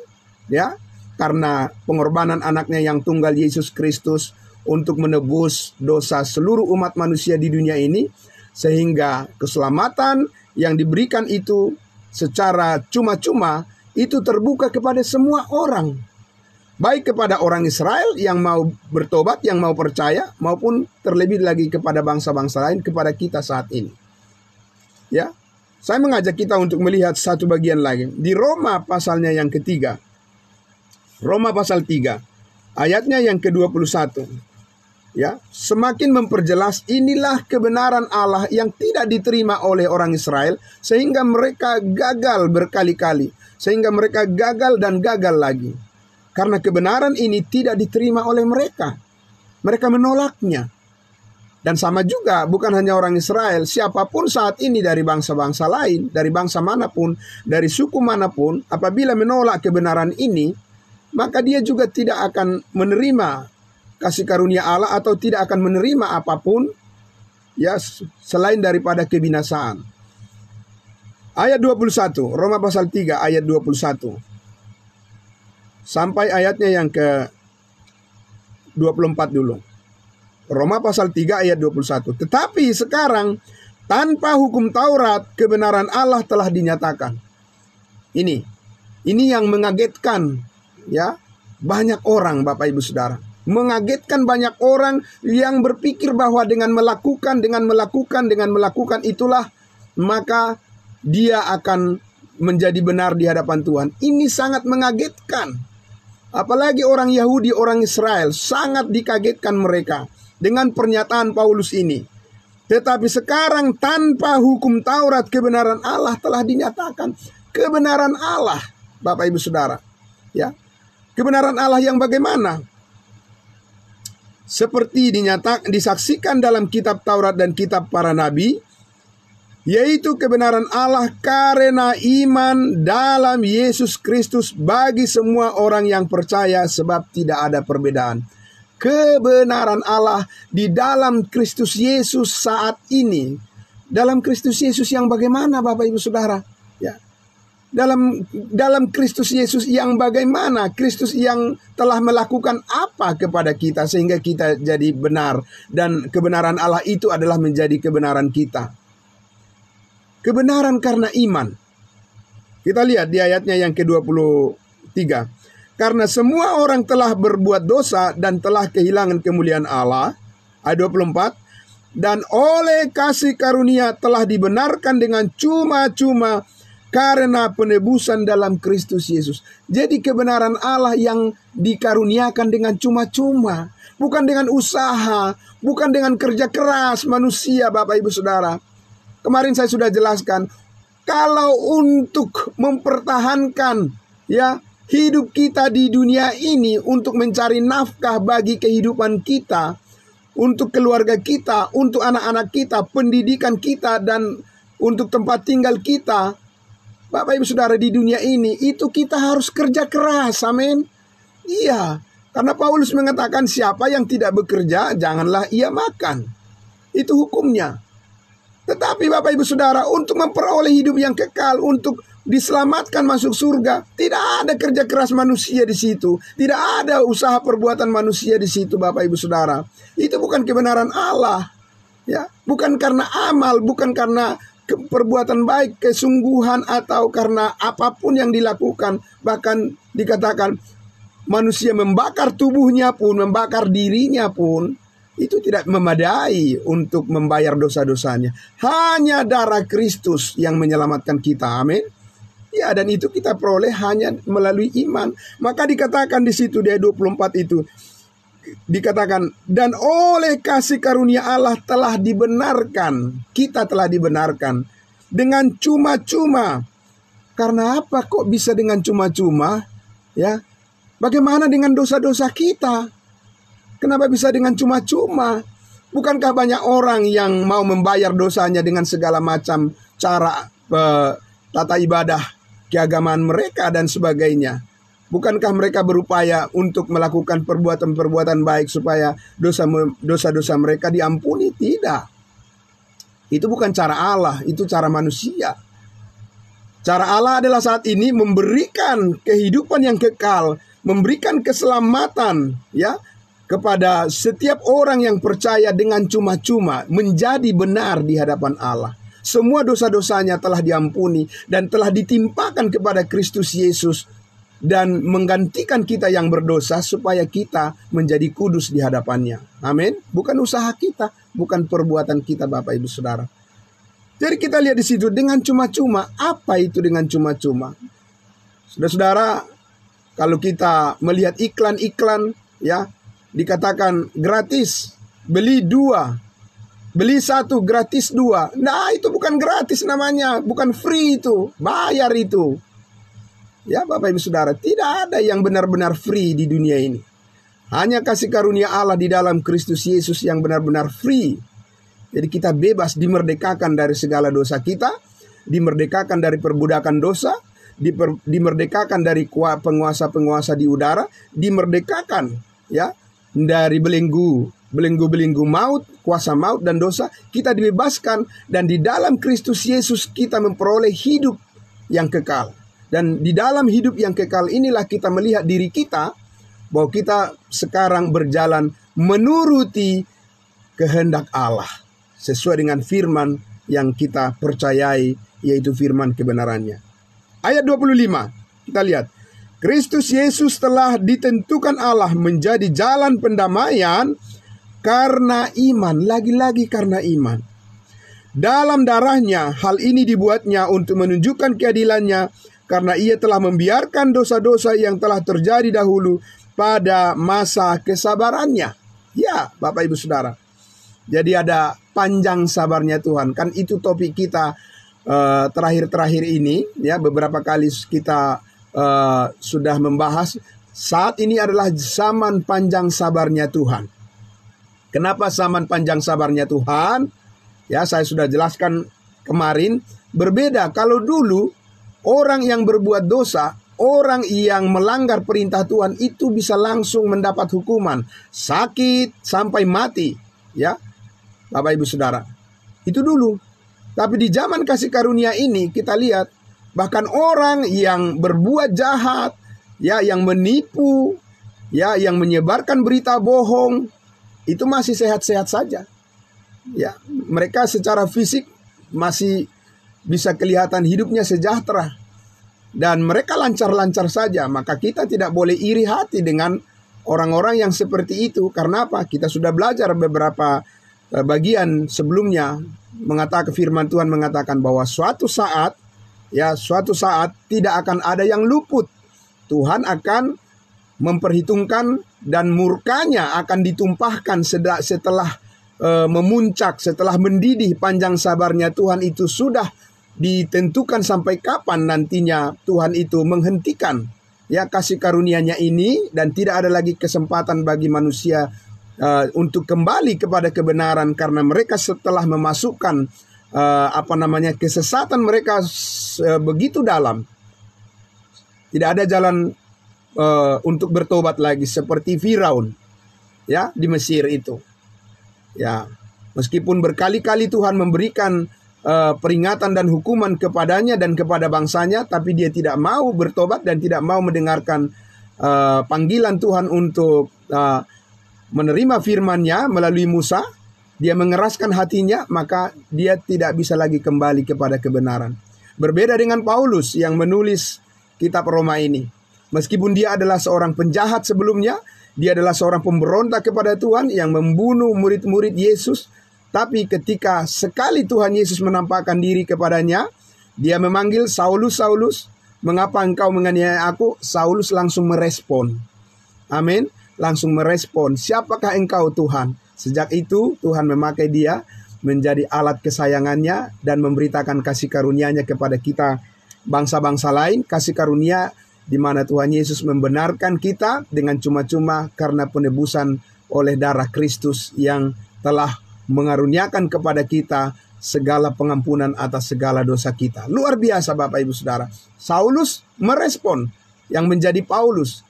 ya, karena pengorbanan anaknya yang tunggal Yesus Kristus untuk menebus dosa seluruh umat manusia di dunia ini, sehingga keselamatan yang diberikan itu secara cuma-cuma itu terbuka kepada semua orang, baik kepada orang Israel yang mau bertobat, yang mau percaya, maupun terlebih lagi kepada bangsa-bangsa lain, kepada kita saat ini. Ya, saya mengajak kita untuk melihat satu bagian lagi di Roma pasalnya yang ketiga, Roma pasal 3 ayatnya yang ke-21. Ya, semakin memperjelas inilah kebenaran Allah yang tidak diterima oleh orang Israel, sehingga mereka gagal berkali-kali, sehingga mereka gagal dan gagal lagi. Karena kebenaran ini tidak diterima oleh mereka. Mereka menolaknya. Dan sama juga bukan hanya orang Israel, siapapun saat ini dari bangsa-bangsa lain, dari bangsa manapun, dari suku manapun, apabila menolak kebenaran ini, maka dia juga tidak akan menerima kasih karunia Allah atau tidak akan menerima apapun ya selain daripada kebinasaan. Ayat 21, Roma pasal 3 ayat 21. Sampai ayatnya yang ke 24 dulu. Roma pasal 3 ayat 21. Tetapi sekarang tanpa hukum Taurat kebenaran Allah telah dinyatakan. Ini yang mengagetkan ya banyak orang, Bapak Ibu Saudara. Mengagetkan banyak orang yang berpikir bahwa dengan melakukan itulah maka dia akan menjadi benar di hadapan Tuhan. Ini sangat mengagetkan. Apalagi orang Yahudi, orang Israel, sangat dikagetkan mereka dengan pernyataan Paulus ini. Tetapi sekarang tanpa hukum Taurat kebenaran Allah telah dinyatakan. Kebenaran Allah, Bapak Ibu Saudara, ya. Kebenaran Allah yang bagaimana? Seperti disaksikan dalam kitab Taurat dan kitab para nabi, yaitu kebenaran Allah karena iman dalam Yesus Kristus bagi semua orang yang percaya, sebab tidak ada perbedaan. Kebenaran Allah di dalam Kristus Yesus saat ini. Dalam Kristus Yesus yang bagaimana, Bapak Ibu Saudara? Ya. Dalam Kristus Yesus yang bagaimana? Kristus yang telah melakukan apa kepada kita sehingga kita jadi benar, dan kebenaran Allah itu adalah menjadi kebenaran kita. Kebenaran karena iman. Kita lihat di ayatnya yang ke-23. Karena semua orang telah berbuat dosa dan telah kehilangan kemuliaan Allah. Ayat 24. Dan oleh kasih karunia telah dibenarkan dengan cuma-cuma karena penebusan dalam Kristus Yesus. Jadi kebenaran Allah yang dikaruniakan dengan cuma-cuma. Bukan dengan usaha, bukan dengan kerja keras manusia, Bapak Ibu Saudara. Kemarin saya sudah jelaskan, kalau untuk mempertahankan hidup kita di dunia ini, untuk mencari nafkah bagi kehidupan kita, untuk keluarga kita, untuk anak-anak kita, pendidikan kita, dan untuk tempat tinggal kita, Bapak Ibu Saudara, di dunia ini, itu kita harus kerja keras, amin. Iya, karena Paulus mengatakan siapa yang tidak bekerja, janganlah ia makan. Itu hukumnya. Tetapi Bapak Ibu Saudara, untuk memperoleh hidup yang kekal, untuk diselamatkan masuk surga, tidak ada kerja keras manusia di situ. Tidak ada usaha perbuatan manusia di situ, Bapak Ibu Saudara. Itu bukan kebenaran Allah. Ya, bukan karena amal, bukan karena perbuatan baik, kesungguhan, atau karena apapun yang dilakukan. Bahkan dikatakan manusia membakar tubuhnya pun, membakar dirinya pun, itu tidak memadai untuk membayar dosa-dosanya. Hanya darah Kristus yang menyelamatkan kita, amin. Ya, dan itu kita peroleh hanya melalui iman. Maka dikatakan di situ di ayat 24 itu, dikatakan, dan oleh kasih karunia Allah telah dibenarkan, kita telah dibenarkan dengan cuma-cuma. Karena apa kok bisa dengan cuma-cuma? Ya, bagaimana dengan dosa-dosa kita? Kenapa bisa dengan cuma-cuma? Bukankah banyak orang yang mau membayar dosanya dengan segala macam cara tata ibadah, keagamaan mereka dan sebagainya? Bukankah mereka berupaya untuk melakukan perbuatan-perbuatan baik supaya dosa-dosa mereka diampuni? Tidak. Itu bukan cara Allah, itu cara manusia. Cara Allah adalah saat ini memberikan kehidupan yang kekal, memberikan keselamatan kepada setiap orang yang percaya dengan cuma-cuma, menjadi benar di hadapan Allah. Semua dosa-dosanya telah diampuni dan telah ditimpakan kepada Kristus Yesus, dan menggantikan kita yang berdosa supaya kita menjadi kudus di hadapannya. Amin. Bukan usaha kita, bukan perbuatan kita, Bapak Ibu Saudara. Jadi kita lihat di situ dengan cuma-cuma. Apa itu dengan cuma-cuma? Saudara-saudara, kalau kita melihat iklan-iklan, dikatakan gratis, beli 2, beli 1 gratis 2. Nah, itu bukan gratis namanya, bukan free itu, bayar itu. Ya, Bapak Ibu Saudara, tidak ada yang benar-benar free di dunia ini. Hanya kasih karunia Allah di dalam Kristus Yesus yang benar-benar free. Jadi kita bebas, dimerdekakan dari segala dosa kita, dimerdekakan dari perbudakan dosa, dimerdekakan dari penguasa-penguasa di udara, dimerdekakan dari belenggu maut, kuasa maut dan dosa. Kita dibebaskan, dan di dalam Kristus Yesus kita memperoleh hidup yang kekal. Dan di dalam hidup yang kekal inilah kita melihat diri kita, bahwa kita sekarang berjalan menuruti kehendak Allah, sesuai dengan firman yang kita percayai, yaitu firman kebenarannya. Ayat 25, kita lihat. Kristus Yesus telah ditentukan Allah menjadi jalan pendamaian karena iman, lagi-lagi karena iman. Dalam darahnya, hal ini dibuatnya untuk menunjukkan keadilannya, karena ia telah membiarkan dosa-dosa yang telah terjadi dahulu pada masa kesabarannya. Ya, Bapak Ibu Saudara. Jadi ada panjang sabarnya Tuhan. Kan itu topik kita terakhir-terakhir ini. Ya, beberapa kali kita sudah membahas. Saat ini adalah zaman panjang sabarnya Tuhan. Kenapa zaman panjang sabarnya Tuhan? Ya, saya sudah jelaskan kemarin. Berbeda kalau dulu, orang yang berbuat dosa, orang yang melanggar perintah Tuhan itu bisa langsung mendapat hukuman, sakit sampai mati, ya, Bapak Ibu Saudara. Itu dulu. Tapi di zaman kasih karunia ini kita lihat, bahkan orang yang berbuat jahat, yang menipu, yang menyebarkan berita bohong, itu masih sehat-sehat saja. Ya, mereka secara fisik masih bisa kelihatan hidupnya sejahtera. dan mereka lancar-lancar saja, maka kita tidak boleh iri hati dengan orang-orang yang seperti itu. Karena apa? Kita sudah belajar beberapa bagian sebelumnya, mengatakan firman Tuhan mengatakan bahwa suatu saat tidak akan ada yang luput. Tuhan akan memperhitungkan dan murkanya akan ditumpahkan setelah memuncak, setelah mendidih. Panjang sabarnya Tuhan itu sudah ditentukan sampai kapan nantinya Tuhan itu menghentikan kasih karunia-Nya ini, dan tidak ada lagi kesempatan bagi manusia untuk kembali kepada kebenaran, karena mereka setelah memasukkan kesesatan mereka begitu dalam, tidak ada jalan untuk bertobat lagi, seperti Firaun di Mesir itu. Meskipun berkali-kali Tuhan memberikan peringatan dan hukuman kepadanya dan kepada bangsanya, tapi dia tidak mau bertobat dan tidak mau mendengarkan panggilan Tuhan untuk menerima firman-Nya melalui Musa. Dia mengeraskan hatinya, maka dia tidak bisa lagi kembali kepada kebenaran. Berbeda dengan Paulus yang menulis kitab Roma ini. Meskipun dia adalah seorang penjahat sebelumnya, dia adalah seorang pemberontak kepada Tuhan yang membunuh murid-murid Yesus, tapi ketika sekali Tuhan Yesus menampakkan diri kepadanya, dia memanggil, "Saulus, Saulus, mengapa engkau menganiaya aku?" Saulus langsung merespon. Amin. Langsung merespon, "Siapakah engkau Tuhan?" Sejak itu Tuhan memakai dia menjadi alat kesayangannya dan memberitakan kasih karunia-Nya kepada kita bangsa-bangsa lain. Kasih karunia di mana Tuhan Yesus membenarkan kita dengan cuma-cuma karena penebusan oleh darah Kristus yang telah mengaruniakan kepada kita segala pengampunan atas segala dosa kita. Luar biasa Bapak Ibu Saudara. Saulus merespon yang menjadi Paulus.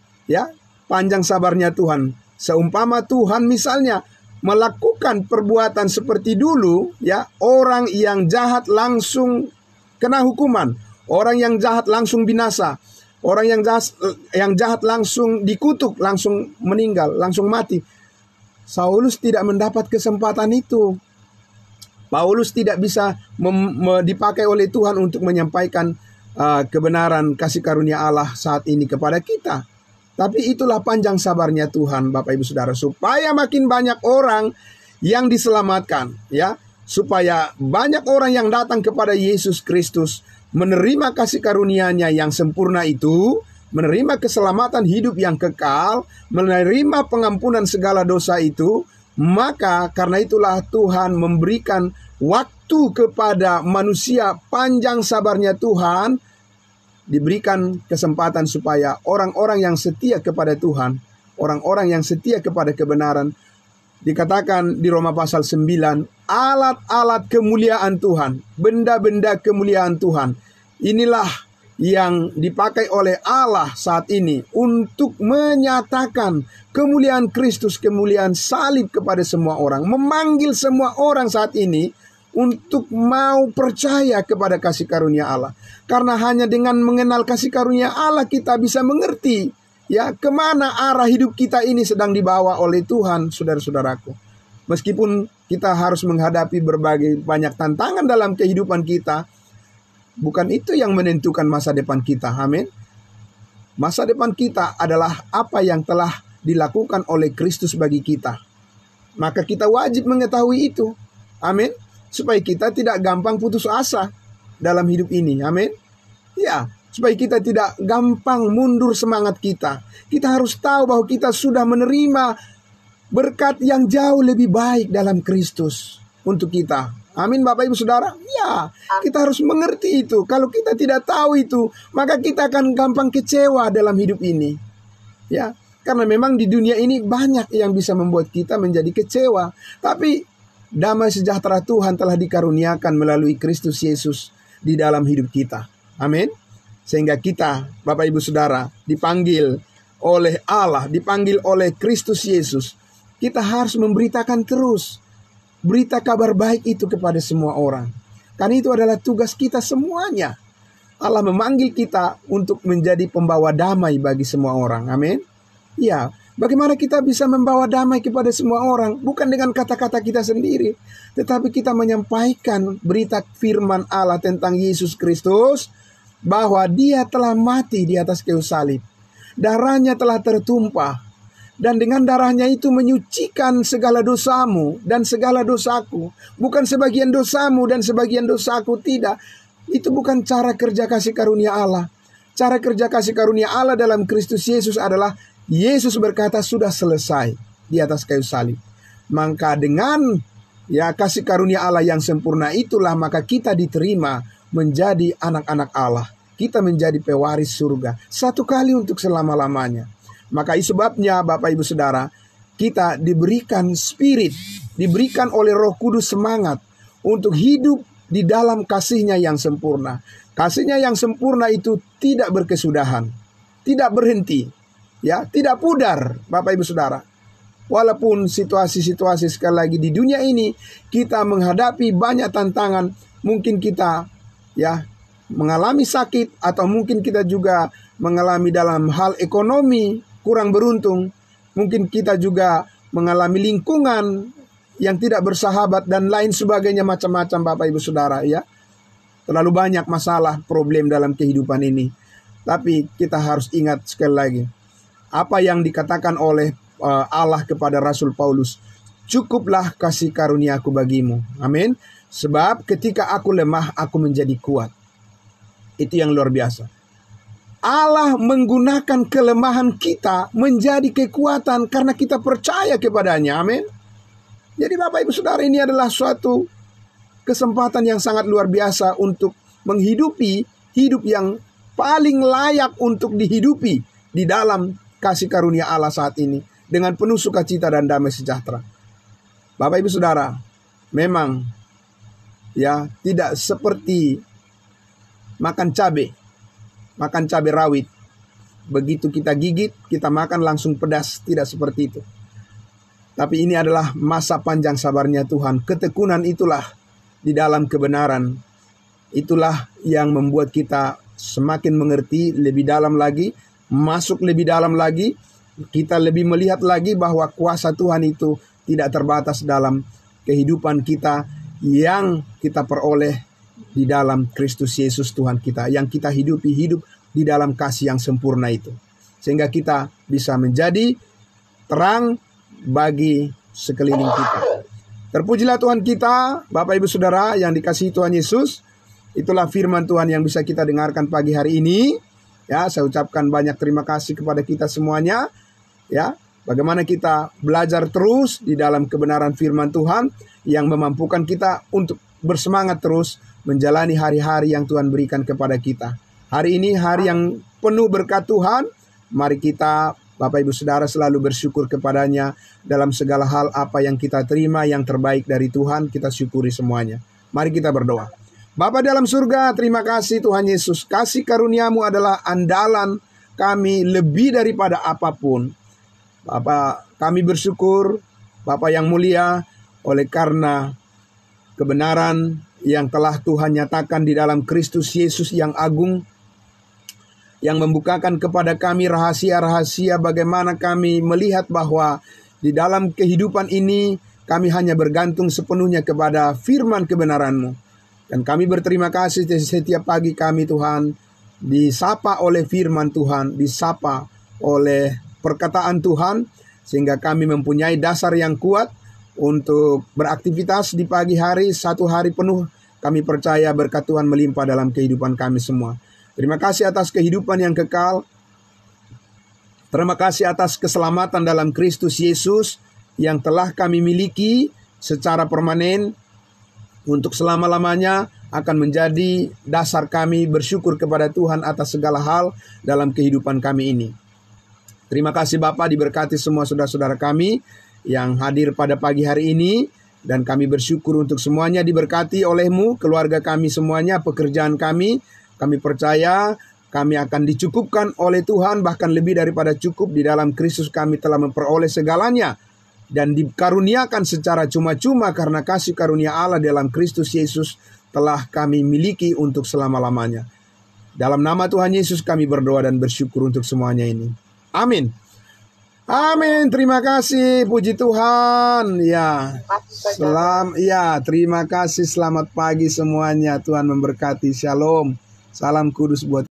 Panjang sabarnya Tuhan. Seumpama Tuhan misalnya melakukan perbuatan seperti dulu, orang yang jahat langsung kena hukuman, orang yang jahat langsung binasa, orang yang jahat langsung dikutuk, langsung meninggal, langsung mati. Saulus tidak mendapat kesempatan itu. Paulus tidak bisa dipakai oleh Tuhan untuk menyampaikan kebenaran kasih karunia Allah saat ini kepada kita. Tapi itulah panjang sabarnya Tuhan, Bapak Ibu Saudara, supaya makin banyak orang yang diselamatkan, supaya banyak orang yang datang kepada Yesus Kristus, menerima kasih karunia-Nya yang sempurna itu, menerima keselamatan hidup yang kekal, menerima pengampunan segala dosa itu. Maka karena itulah Tuhan memberikan waktu kepada manusia. Panjang sabarnya Tuhan, diberikan kesempatan supaya orang-orang yang setia kepada Tuhan, orang-orang yang setia kepada kebenaran, dikatakan di Roma pasal 9, alat-alat kemuliaan Tuhan, benda-benda kemuliaan Tuhan. Inilah yang dipakai oleh Allah saat ini untuk menyatakan kemuliaan Kristus, kemuliaan salib kepada semua orang. Memanggil semua orang saat ini untuk mau percaya kepada kasih karunia Allah. Karena hanya dengan mengenal kasih karunia Allah kita bisa mengerti kemana arah hidup kita ini sedang dibawa oleh Tuhan, saudara-saudaraku. Meskipun kita harus menghadapi berbagai banyak tantangan dalam kehidupan kita, bukan itu yang menentukan masa depan kita. Amin. Masa depan kita adalah apa yang telah dilakukan oleh Kristus bagi kita. Maka kita wajib mengetahui itu. Amin. Supaya kita tidak gampang putus asa dalam hidup ini. Amin. Supaya kita tidak gampang mundur semangat kita. Kita harus tahu bahwa kita sudah menerima berkat yang jauh lebih baik dalam Kristus untuk kita. Amin Bapak Ibu Saudara. Kita harus mengerti itu. Kalau kita tidak tahu itu, maka kita akan gampang kecewa dalam hidup ini. Karena memang di dunia ini banyak yang bisa membuat kita menjadi kecewa. Tapi damai sejahtera Tuhan telah dikaruniakan melalui Kristus Yesus di dalam hidup kita. Amin. Sehingga kita, Bapak Ibu Saudara, dipanggil oleh Allah, dipanggil oleh Kristus Yesus. Kita harus memberitakan terus berita kabar baik itu kepada semua orang. Karena itu adalah tugas kita semuanya. Allah memanggil kita untuk menjadi pembawa damai bagi semua orang. Amin. Bagaimana kita bisa membawa damai kepada semua orang? Bukan dengan kata-kata kita sendiri, tetapi kita menyampaikan berita firman Allah tentang Yesus Kristus, bahwa dia telah mati di atas kayu salib. Darahnya telah tertumpah, dan dengan darahnya itu menyucikan segala dosamu dan segala dosaku. Bukan sebagian dosamu dan sebagian dosaku, tidak. Itu bukan cara kerja kasih karunia Allah. Cara kerja kasih karunia Allah dalam Kristus Yesus adalah Yesus berkata sudah selesai di atas kayu salib. Maka dengan kasih karunia Allah yang sempurna itulah maka kita diterima menjadi anak-anak Allah. Kita menjadi pewaris surga satu kali untuk selama-lamanya. Maka itu sebabnya Bapak Ibu Saudara, kita diberikan spirit, diberikan oleh Roh Kudus semangat untuk hidup di dalam kasih-Nya yang sempurna. Kasih-Nya yang sempurna itu tidak berkesudahan, tidak berhenti, tidak pudar, Bapak Ibu Saudara. Walaupun situasi-situasi sekali lagi di dunia ini kita menghadapi banyak tantangan, mungkin kita mengalami sakit, atau mungkin kita juga mengalami dalam hal ekonomi kurang beruntung, mungkin kita juga mengalami lingkungan yang tidak bersahabat dan lain sebagainya, macam-macam Bapak Ibu Saudara, terlalu banyak masalah, problem dalam kehidupan ini. Tapi kita harus ingat sekali lagi apa yang dikatakan oleh Allah kepada Rasul Paulus, cukuplah kasih karuniaku bagimu. Amin. Sebab ketika aku lemah, aku menjadi kuat. Itu yang luar biasa. Allah menggunakan kelemahan kita menjadi kekuatan karena kita percaya kepadanya. Amin. Jadi Bapak Ibu Saudara, ini adalah suatu kesempatan yang sangat luar biasa untuk menghidupi hidup yang paling layak untuk dihidupi di dalam kasih karunia Allah saat ini dengan penuh sukacita dan damai sejahtera. Bapak Ibu Saudara, memang tidak seperti makan cabai rawit. Begitu kita gigit, kita makan langsung pedas. Tidak seperti itu. Tapi ini adalah masa panjang sabarnya Tuhan. Ketekunan itulah di dalam kebenaran. Itulah yang membuat kita semakin mengerti lebih dalam lagi, masuk lebih dalam lagi. Kita lebih melihat lagi bahwa kuasa Tuhan itu tidak terbatas dalam kehidupan kita yang kita peroleh di dalam Kristus Yesus Tuhan kita, yang kita hidup di dalam kasih yang sempurna itu, sehingga kita bisa menjadi terang bagi sekeliling kita. Terpujilah Tuhan kita, Bapak Ibu Saudara yang dikasihi Tuhan Yesus. Itulah firman Tuhan yang bisa kita dengarkan pagi hari ini. Saya ucapkan banyak terima kasih kepada kita semuanya. Bagaimana kita belajar terus di dalam kebenaran firman Tuhan yang memampukan kita untuk bersemangat terus menjalani hari-hari yang Tuhan berikan kepada kita. Hari ini hari yang penuh berkat Tuhan. Mari kita, Bapak Ibu Saudara, selalu bersyukur kepadanya dalam segala hal. Apa yang kita terima yang terbaik dari Tuhan, kita syukuri semuanya. Mari kita berdoa. Bapa dalam surga, terima kasih Tuhan Yesus. Kasih karunia-Mu adalah andalan kami lebih daripada apapun. Bapa, kami bersyukur, Bapa yang mulia, oleh karena kebenaran yang telah Tuhan nyatakan di dalam Kristus Yesus yang agung, yang membukakan kepada kami rahasia-rahasia bagaimana kami melihat bahwa di dalam kehidupan ini kami hanya bergantung sepenuhnya kepada firman kebenaran-Mu. Dan kami berterima kasih setiap pagi kami Tuhan disapa oleh firman Tuhan, disapa oleh perkataan Tuhan, sehingga kami mempunyai dasar yang kuat untuk beraktivitas di pagi hari, satu hari penuh. Kami percaya berkat Tuhan melimpah dalam kehidupan kami semua. Terima kasih atas kehidupan yang kekal. Terima kasih atas keselamatan dalam Kristus Yesus yang telah kami miliki secara permanen untuk selama-lamanya, akan menjadi dasar kami bersyukur kepada Tuhan atas segala hal dalam kehidupan kami ini. Terima kasih Bapa, diberkati semua saudara-saudara kami yang hadir pada pagi hari ini. Dan kami bersyukur untuk semuanya diberkati oleh-Mu, keluarga kami semuanya, pekerjaan kami. Kami percaya kami akan dicukupkan oleh Tuhan, bahkan lebih daripada cukup. Di dalam Kristus kami telah memperoleh segalanya dan dikaruniakan secara cuma-cuma karena kasih karunia Allah dalam Kristus Yesus telah kami miliki untuk selama-lamanya. Dalam nama Tuhan Yesus kami berdoa dan bersyukur untuk semuanya ini. Amin. Amin. Terima kasih. Puji Tuhan. Terima kasih. Selamat pagi semuanya. Tuhan memberkati. Shalom. Salam kudus buat